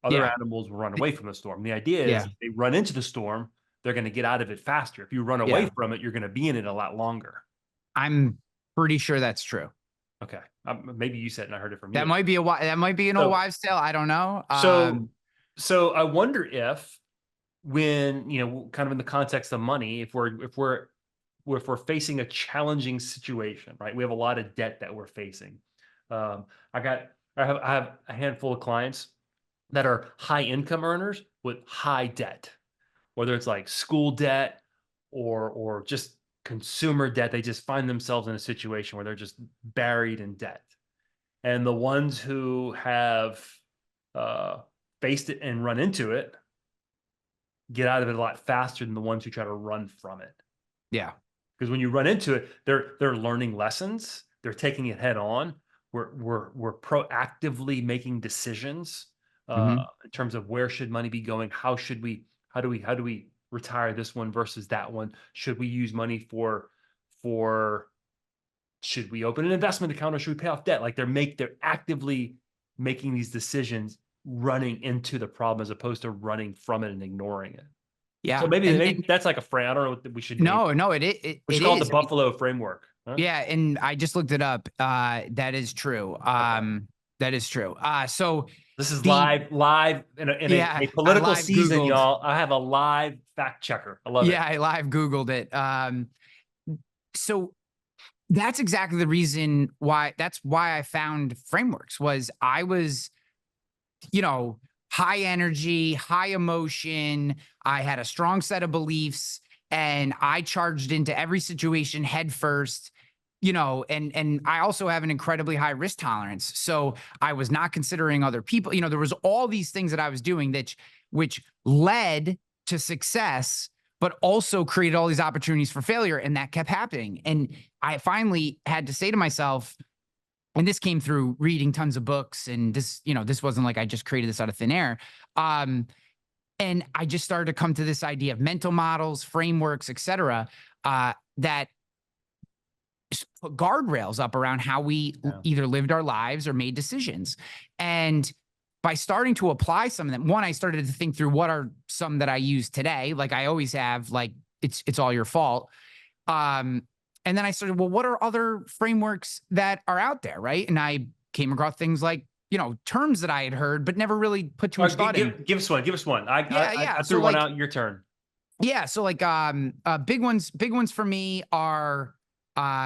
Other Yeah. animals will run away from the storm. The idea is Yeah. if they run into the storm, they're going to get out of it faster. If you run away Yeah. from it, you're going to be in it a lot longer. I'm pretty sure that's true. Okay. Maybe you said it and I heard it from you. That might be an old wives' tale. I don't know. So I wonder if when, kind of in the context of money, if we're facing a challenging situation, right? We have a lot of debt that we're facing. I have a handful of clients that are high income earners with high debt, whether it's like school debt or just consumer debt. They just find themselves in a situation where they're just buried in debt. And the ones who have faced it and run into it get out of it a lot faster than the ones who try to run from it. Yeah. Because when you run into it, they're learning lessons. They're taking it head on. We're proactively making decisions in terms of where should money be going. How do we retire this one versus that one? Should we use money for should we open an investment account or should we pay off debt? Like they're actively making these decisions, running into the problem as opposed to running from it and ignoring it. Yeah. So maybe that's like a frame. I don't know what we should. No, It's called the Buffalo framework. Huh? Yeah, and I just looked it up. That is true. That is true. So this is live in a political season, Googled. y'all. I have a live fact checker. I love it. Yeah, I live Googled it. So that's exactly the reason why. That's why I found frameworks. Was I was, high energy, high emotion. I had a strong set of beliefs, and I charged into every situation head first. And I also have an incredibly high risk tolerance. So I was not considering other people. There was all these things that I was doing which led to success, but also created all these opportunities for failure. And that kept happening. And I finally had to say to myself, and this came through reading tons of books, and this, this wasn't like I just created this out of thin air. And I just started to come to this idea of mental models, frameworks, et cetera, that put guardrails up around how we either lived our lives or made decisions. And by starting to apply some of them, one, I started to think through what are some that I use today, like I always have, like it's all your fault. And then I started, well, what are other frameworks that are out there, right? And I came across things like, terms that I had heard, but never really put too much thought in. Give us one. Give us one. I threw one out. Your turn. Yeah. So like, big ones for me are,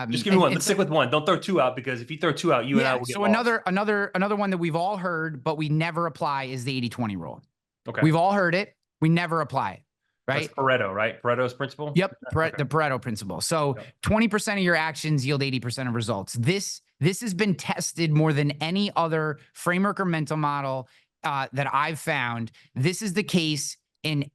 just give me one. Let's stick with one. Don't throw two out, because if you throw two out, you and I will get lost. Another one that we've all heard, but we never apply, is the 80-20 rule. Okay. We've all heard it. We never apply it. Right. That's Pareto, right? Pareto's principle. Yep. The Pareto principle. So 20% of your actions yield 80% of results. This has been tested more than any other framework or mental model that I've found. This is the case in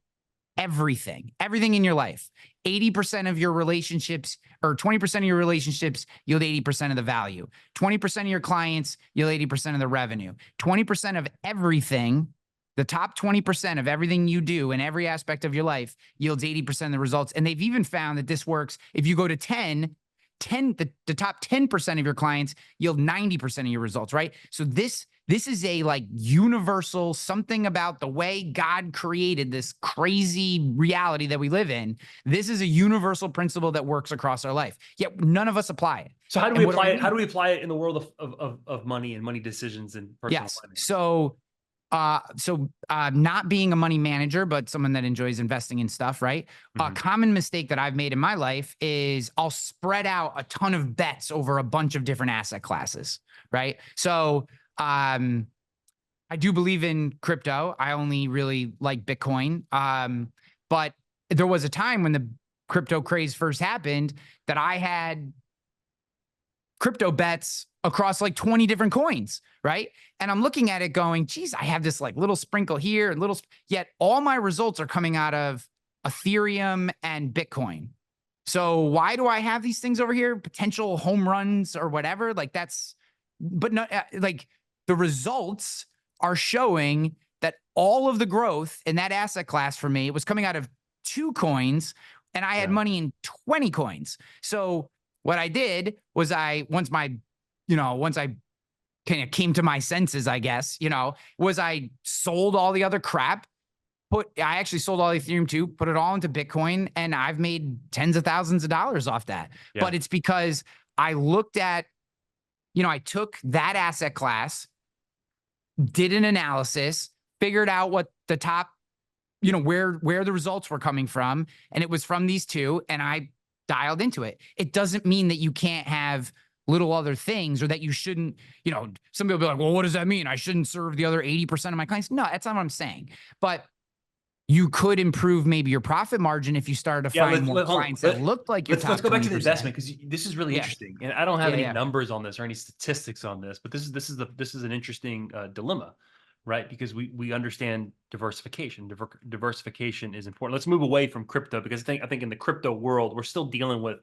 everything in your life. 80% of your relationships, or 20% of your relationships, yield 80% of the value. 20% of your clients yield 80% of the revenue. 20% of everything, the top 20% of everything you do in every aspect of your life, yields 80% of the results. And they've even found that this works if you go to 10, the top 10% of your clients yield 90% of your results, right? So this is a like universal, something about the way God created this crazy reality that we live in. This is a universal principle that works across our life, yet none of us apply it. So how do we apply it? How do we apply it in the world of money and money decisions and personal finance? So not being a money manager, but someone that enjoys investing in stuff, right? A common mistake that I've made in my life is I'll spread out a ton of bets over a bunch of different asset classes, right? So I do believe in crypto. I only really like Bitcoin. But there was a time when the crypto craze first happened that I had crypto bets across like 20 different coins, right? And I'm looking at it going, geez, I have this like little sprinkle here and yet all my results are coming out of Ethereum and Bitcoin. So why do I have these things over here? Potential home runs or whatever. Like but not like the results are showing that all of the growth in that asset class for me was coming out of 2 coins, and I had money in 20 coins. So what I did was once I kind of came to my senses, I guess, was I sold all the other crap. I actually sold all the Ethereum too, put it all into Bitcoin, and I've made tens of thousands of dollars off that. Yeah. But it's because I looked at, I took that asset class, did an analysis, figured out what the top, where the results were coming from, and it was from these two, and I dialed into it. It doesn't mean that you can't have little other things, or that you shouldn't, some people will be like, well, what does that mean? I shouldn't serve the other 80% of my clients. No, that's not what I'm saying. But you could improve maybe your profit margin if you started to find more clients that looked like your top 20%. Let's go back to the investment, because this is really interesting. And I don't have any numbers on this or any statistics on this, but this is an interesting dilemma, right? Because we understand diversification. Diversification is important. Let's move away from crypto, because I think in the crypto world, we're still dealing with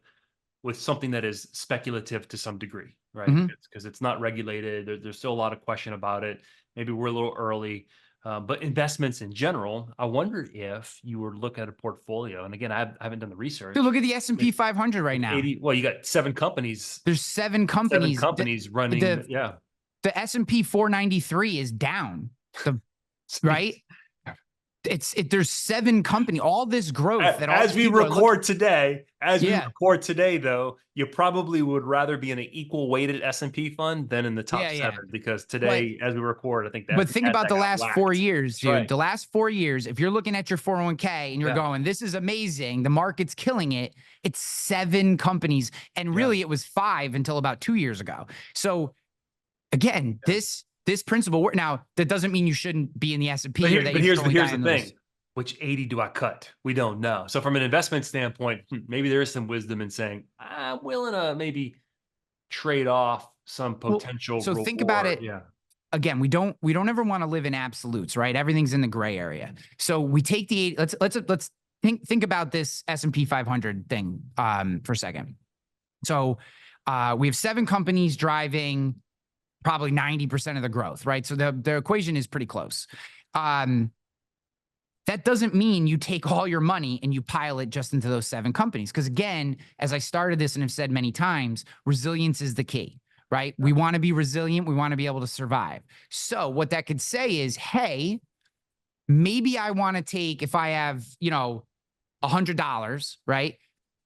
something that is speculative to some degree, right? Because it's not regulated. There's still a lot of question about it. Maybe we're a little early. But investments in general, I wonder if you were to look at a portfolio, and again, I haven't done the research. Dude, look at the S&P 500 right now. Well, you got 7 companies. There's 7 companies. 7 companies running. The S&P 493 is down. Right? There's 7 companies, all this growth. As we record today, though, you probably would rather be in an equal weighted S&P fund than in the top 7, because today, as we record, I think that. But think about the last 4 years, dude. Right. The last 4 years, if you're looking at your 401k and you're going, this is amazing, the market's killing it, it's 7 companies. And really it was 5 until about 2 years ago. So again, this principle, now that doesn't mean you shouldn't be in the S&P. But here's the thing. Which 80 do I cut? We don't know. So from an investment standpoint, maybe there is some wisdom in saying, I'm willing to maybe trade off some potential reward. Think about it. Yeah. Again, we don't ever want to live in absolutes, right? Everything's in the gray area. So we take the 80, let's think about this S&P 500 thing for a second. So we have 7 companies driving probably 90% of the growth, right? So the equation is pretty close. That doesn't mean you take all your money and you pile it just into those 7 companies. Because again, as I started this and have said many times, resilience is the key, right? We want to be resilient. We want to be able to survive. So what that could say is, hey, maybe I want to take, if I have, $100, right?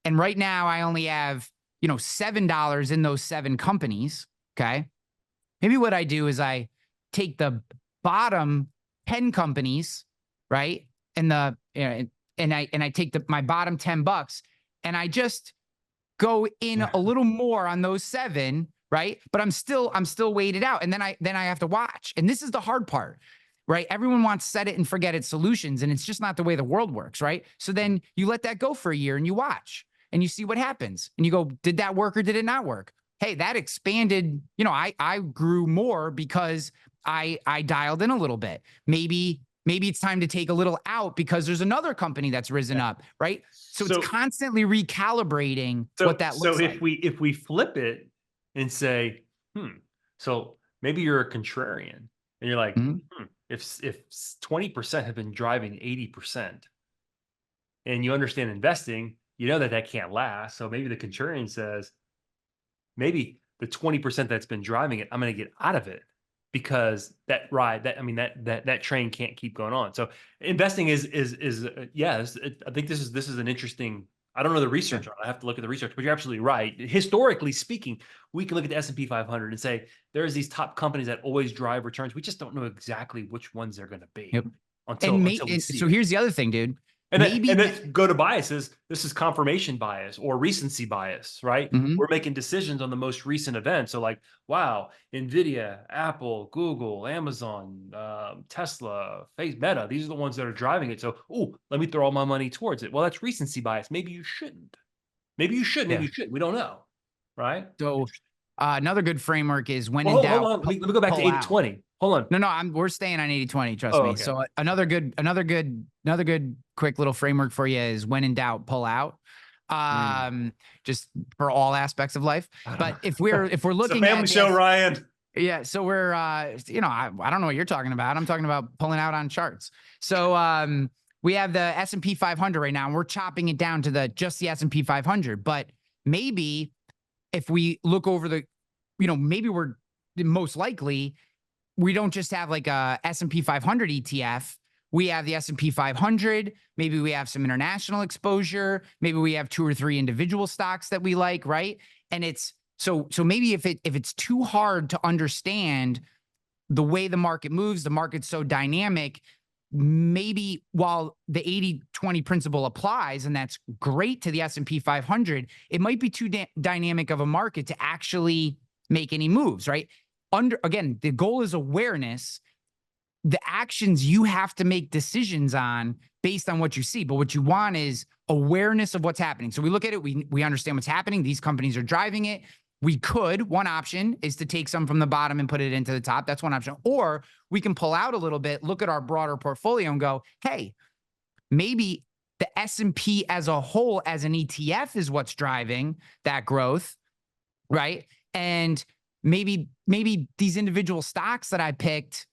And right now I only have, $7 in those 7 companies. Okay. Maybe what I do is I take the bottom 10 companies, right? And I take my bottom $10 and I just go in a little more on those 7, right? But I'm still weighted out. And then I have to watch. And this is the hard part, right? Everyone wants set it and forget it solutions. And it's just not the way the world works, right? So then you let that go for a year and you watch and you see what happens. And you go, did that work or did it not work? Hey, that expanded, I grew more because I dialed in a little bit. Maybe it's time to take a little out because there's another company that's risen up, right? So it's constantly recalibrating what that looks like. So if we flip it and say, so maybe you're a contrarian and you're like, if 20% have been driving 80% and you understand investing, you know that can't last. So maybe the contrarian says, maybe the 20% that's been driving it, I'm going to get out of it. Because that train can't keep going on. So investing is I think this is an interesting. I don't know the research on it. I have to look at the research, but you're absolutely right. Historically speaking, we can look at the S&P 500 and say there's these top companies that always drive returns. We just don't know exactly which ones they're going to be until we see so it. Here's the other thing, dude. And then go to biases. This is confirmation bias or recency bias, right? We're making decisions on the most recent events. So like, wow, NVIDIA, Apple, Google, Amazon, Tesla, Facebook, Meta, these are the ones that are driving it. So, let me throw all my money towards it. Well, that's recency bias. Maybe you shouldn't. Maybe you should. Maybe you shouldn't. We don't know, right? So another good framework is when in Hold doubt. on. Let me go back to 80-20. Hold on. No, we're staying on 80-20. Trust me. Okay. So another good quick little framework for you is when in doubt, pull out. Just for all aspects of life. But if we're looking it's a family show, Ryan. Yeah. So we're, I don't know what you're talking about. I'm talking about pulling out on charts. So we have the S&P 500 right now, and we're chopping it down to just the S&P 500. But maybe if we look over maybe we're most likely, we don't just have like a S&P 500 ETF. We have the S&P 500. Maybe we have some international exposure. Maybe we have 2 or 3 individual stocks that we like, right? And it's so maybe if it's too hard to understand the way the market moves, the market's so dynamic, maybe while the 80-20 principle applies, and that's great to the S&P 500, it might be too dynamic of a market to actually make any moves, right? Again, the goal is awareness. The actions you have to make decisions on based on what you see. But what you want is awareness of what's happening. So we look at it, we understand what's happening. These companies are driving it. One option is to take some from the bottom and put it into the top. That's one option. Or we can pull out a little bit, look at our broader portfolio and go, hey, maybe the S&P as a whole, as an ETF, is what's driving that growth, right? And maybe these individual stocks that I picked,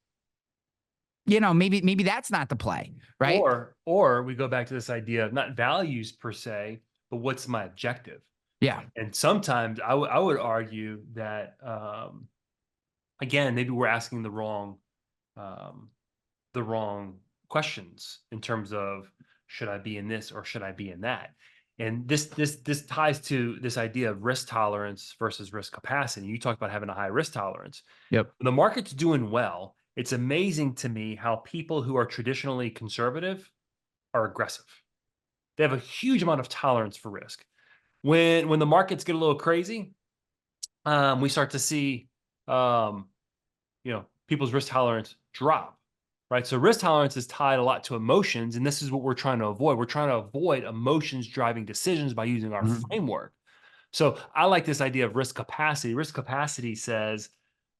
maybe that's not the play, right? Or we go back to this idea of not values per se, but what's my objective? Yeah. And sometimes I would argue that, again, maybe we're asking the wrong questions in terms of, should I be in this or should I be in that? And this ties to this idea of risk tolerance versus risk capacity. You talked about having a high risk tolerance. Yep. When the market's doing well, it's amazing to me how people who are traditionally conservative are aggressive. They have a huge amount of tolerance for risk. When the markets get a little crazy, we start to see, people's risk tolerance drop, right? So risk tolerance is tied a lot to emotions, and this is what we're trying to avoid. We're trying to avoid emotions driving decisions by using our framework. So I like this idea of risk capacity. Risk capacity says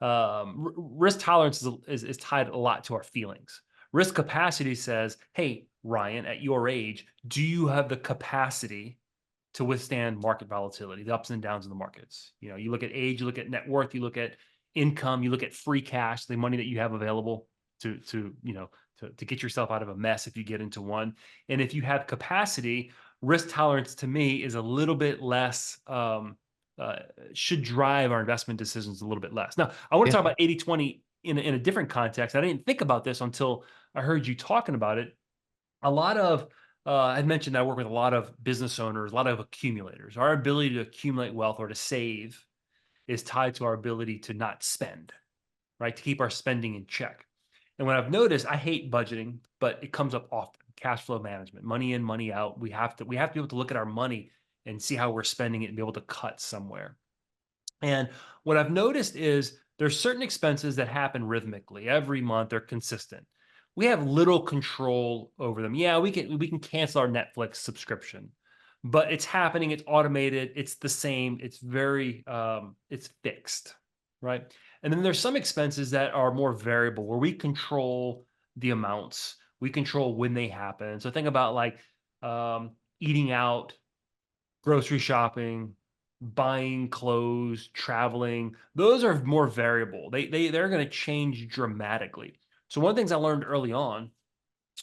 risk tolerance is tied a lot to our feelings. Risk capacity says, hey, Ryan, at your age, do you have the capacity to withstand market volatility, the ups and downs of the markets? You look at age, you look at net worth, you look at income, you look at free cash, the money that you have available to get yourself out of a mess if you get into one. And if you have capacity, risk tolerance to me is a little bit less, uh, should drive our investment decisions a little bit less. Now, I want to Yeah. talk about 80/20 in a different context. I didn't think about this until I heard you talking about it. A lot of, I mentioned I work with a lot of business owners, a lot of accumulators. Our ability to accumulate wealth or to save is tied to our ability to not spend, right? To keep our spending in check. And what I've noticed, I hate budgeting, but it comes up often. Cash flow management, money in, money out. We have to be able to look at our money and see how we're spending it and be able to cut somewhere. And what I've noticed is there's certain expenses that happen rhythmically every month. They're consistent. We have little control over them. Yeah, we can cancel our Netflix subscription, but it's happening. It's automated. It's the same. It's very it's fixed, right? And then there's some expenses that are more variable where we control the amounts. We control when they happen. So think about like eating out, grocery shopping, buying clothes, traveling, those are more variable. They're going to change dramatically. So one of the things I learned early on,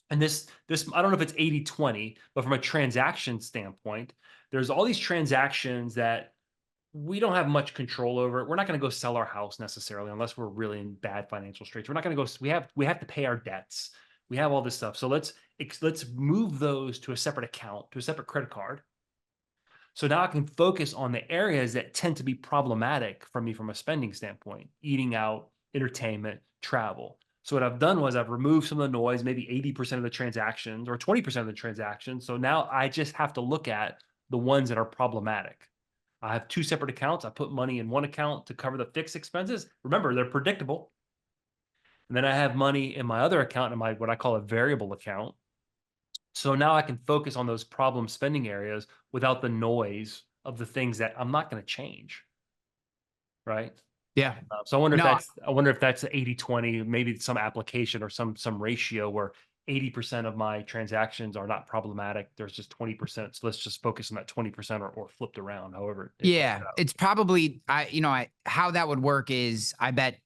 and this I don't know if it's 80/20, but from a transaction standpoint, there's all these transactions that we don't have much control over. We're not going to go sell our house necessarily unless we're really in bad financial straits. We're not going to go we have to pay our debts. We have all this stuff. So let's move those to a separate account, to a separate credit card, so now I can focus on the areas that tend to be problematic for me from a spending standpoint: eating out, entertainment, travel. So what I've done was I've removed some of the noise, maybe 80% of the transactions or 20% of the transactions. So now I just have to look at the ones that are problematic. I have two separate accounts. I put money in one account to cover the fixed expenses. Remember, they're predictable. And then I have money in my other account, in my what I call a variable account. So now I can focus on those problem spending areas without the noise of the things that I'm not going to change, right? Yeah. So No, I wonder if that's 80/20, maybe some application or some ratio where 80% of my transactions are not problematic. There's just 20%. So let's just focus on that 20% or flipped around, however it works yeah, out. it's probably how that would work is I bet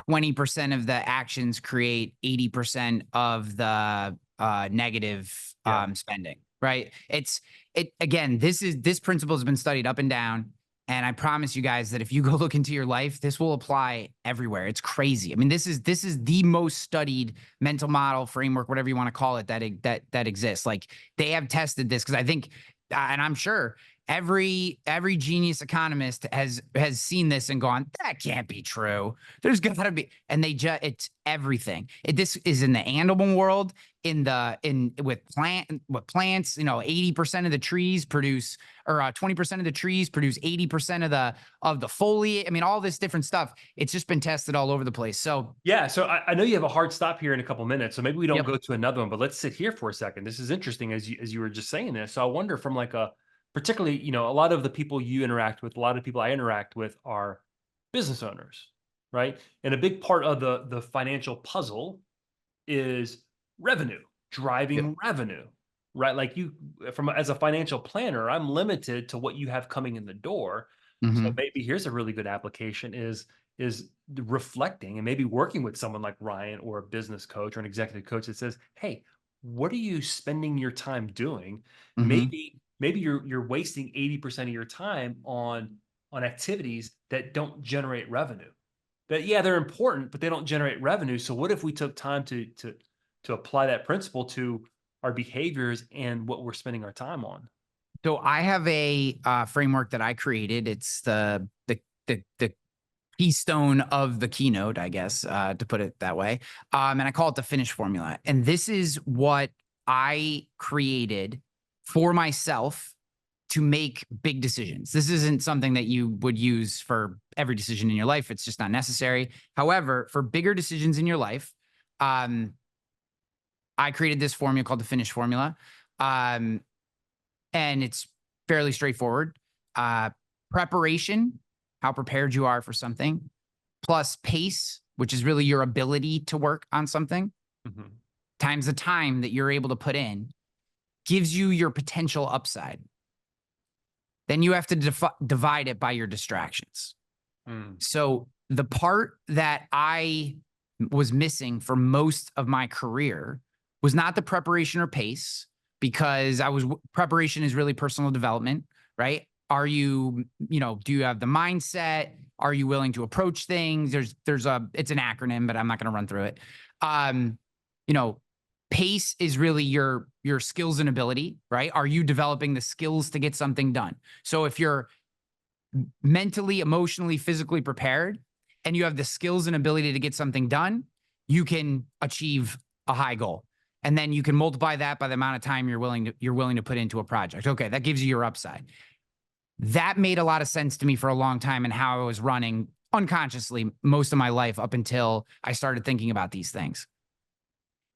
20% of the actions create 80% of the negative Yeah. spending, right? It again, this principle has been studied up and down. And I promise you guys that if you go look into your life, this will apply everywhere. It's crazy. I mean, this is the most studied mental model framework, whatever you want to call it, that exists. Like they have tested this because I think, and I'm sure every genius economist has seen this and gone, that can't be true. There's got to be, and it's everything. This is in the animal world, with plants. 80% of the trees produce, or 20% of the trees produce 80% of the foliage. I mean, all this different stuff. It's just been tested all over the place. So Yeah. So I know you have a hard stop here in a couple minutes, so maybe we don't yep. go to another one, but let's sit here for a second. This is interesting as you were just saying this. So I wonder from like a particularly, a lot of the people you interact with, a lot of people I interact with are business owners, right? And a big part of the financial puzzle is revenue, Yep. driving revenue, right? Like from as a financial planner, I'm limited to what you have coming in the door. So Mhm. maybe here's a really good application is reflecting and maybe working with someone like Ryan or a business coach or an executive coach that says, "Hey, what are you spending your time doing? Mhm. Maybe you're wasting 80% of your time on activities that don't generate revenue. That yeah, they're important, but they don't generate revenue. So what if we took time to apply that principle to our behaviors and what we're spending our time on?" So I have a framework that I created. It's the keystone of the keynote, I guess, to put it that way. And I call it the finish formula. And this is what I created for myself to make big decisions. This isn't something that you would use for every decision in your life. It's just not necessary. However, for bigger decisions in your life, um, I created this formula called the finish formula. Um, and it's fairly straightforward. Uh, Preparation, how prepared you are for something, plus pace, which is really your ability to work on something, Mhm. times the time that you're able to put in, gives you your potential upside. Then you have to divide it by your distractions. Mm. So the part that I was missing for most of my career was not the preparation or pace, because preparation is really personal development, right? Are you, do you have the mindset? Are you willing to approach things? It's an acronym, but I'm not going to run through it. Pace is really your skills and ability, right? Are you developing the skills to get something done? So if you're mentally, emotionally, physically prepared, and you have the skills and ability to get something done, you can achieve a high goal. And then you can multiply that by the amount of time you're willing to put into a project. Okay, that gives you your upside. That made a lot of sense to me for a long time, and how I was running unconsciously most of my life up until I started thinking about these things.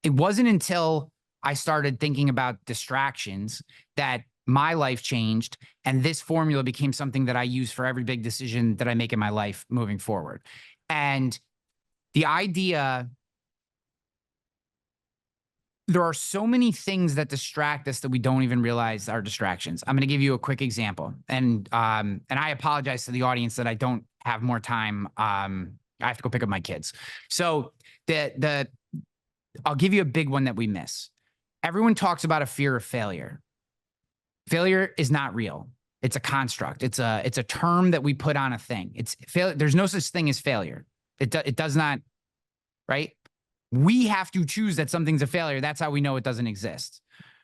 It wasn't until I started thinking about distractions that my life changed, and this formula became something that I use for every big decision that I make in my life moving forward. And the idea, there are so many things that distract us that we don't even realize are distractions. I'm going to give you a quick example, and I apologize to the audience that I don't have more time. I have to go pick up my kids. So I'll give you a big one that we miss. Everyone talks about a fear of failure. Failure is not real. It's a construct. It's a term that we put on a thing. There's no such thing as failure. It does not, right? We have to choose that something's a failure. That's how we know it doesn't exist,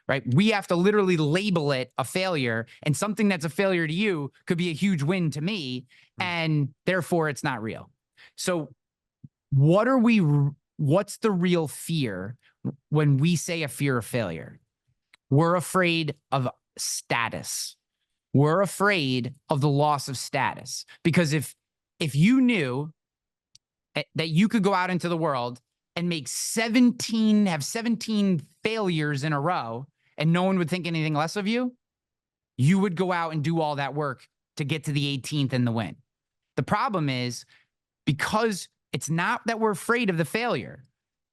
right? We have to literally label it a failure, and something that's a failure to you could be a huge win to me, and therefore it's not real. So what's the real fear when we say a fear of failure? We're afraid of status. We're afraid of the loss of status, because if you knew that you could go out into the world and have 17 failures in a row and no one would think anything less of you, you would go out and do all that work to get to the 18th and the win. The problem is, because it's not that we're afraid of the failure.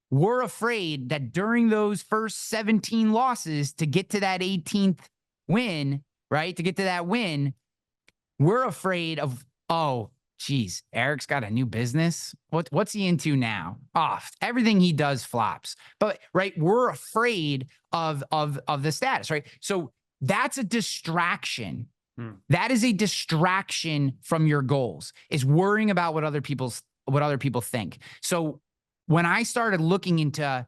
We're afraid that during those first 17 losses, to get to that 18th win, right? To get to that win, we're afraid of, oh, geez, Erik's got a new business. What's he into now? Oh, everything he does flops. But right, we're afraid of the status, right? So that's a distraction. That is a distraction from your goals, is worrying about what other people think. So when I started looking into,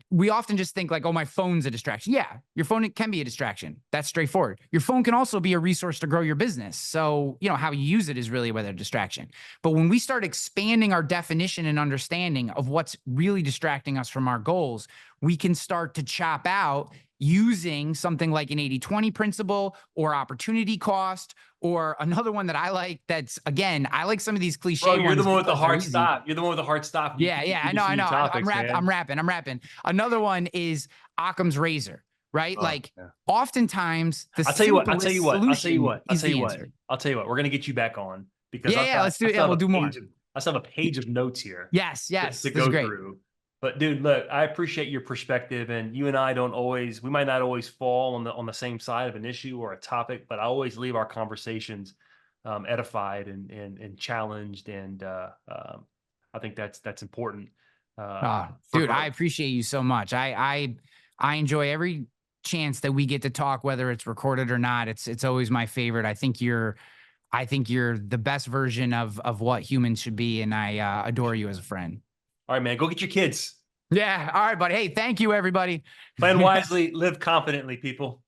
we often just think like, oh, my phone's a distraction. Yeah, your phone can be a distraction. That's straightforward. Your phone can also be a resource to grow your business. So, how you use it is really whether a distraction. But when we start expanding our definition and understanding of what's really distracting us from our goals, we can start to chop out using something like an 80-20 principle, or opportunity cost, or another one that I like. That's, again, I like some of these cliche ones. You're the one with the hard stop. You're the one with the hard stop. Yeah, I know. I'm rapping. Another one is Occam's razor, right? Oftentimes the I'll tell you what. We're gonna get you back on, because let's do it. Yeah, we'll do more. I still have a page of notes here. Yes, to go through. But dude, look, I appreciate your perspective, and you and I we might not always fall on the same side of an issue or a topic, but I always leave our conversations edified and challenged, and I think that's important. Dude, I appreciate you so much. I enjoy every chance that we get to talk, whether it's recorded or not. It's always my favorite. I think you're the best version of what humans should be, and I adore you as a friend. All right, man, go get your kids. Yeah. All right, buddy. Hey, thank you, everybody. Plan wisely, live confidently, people.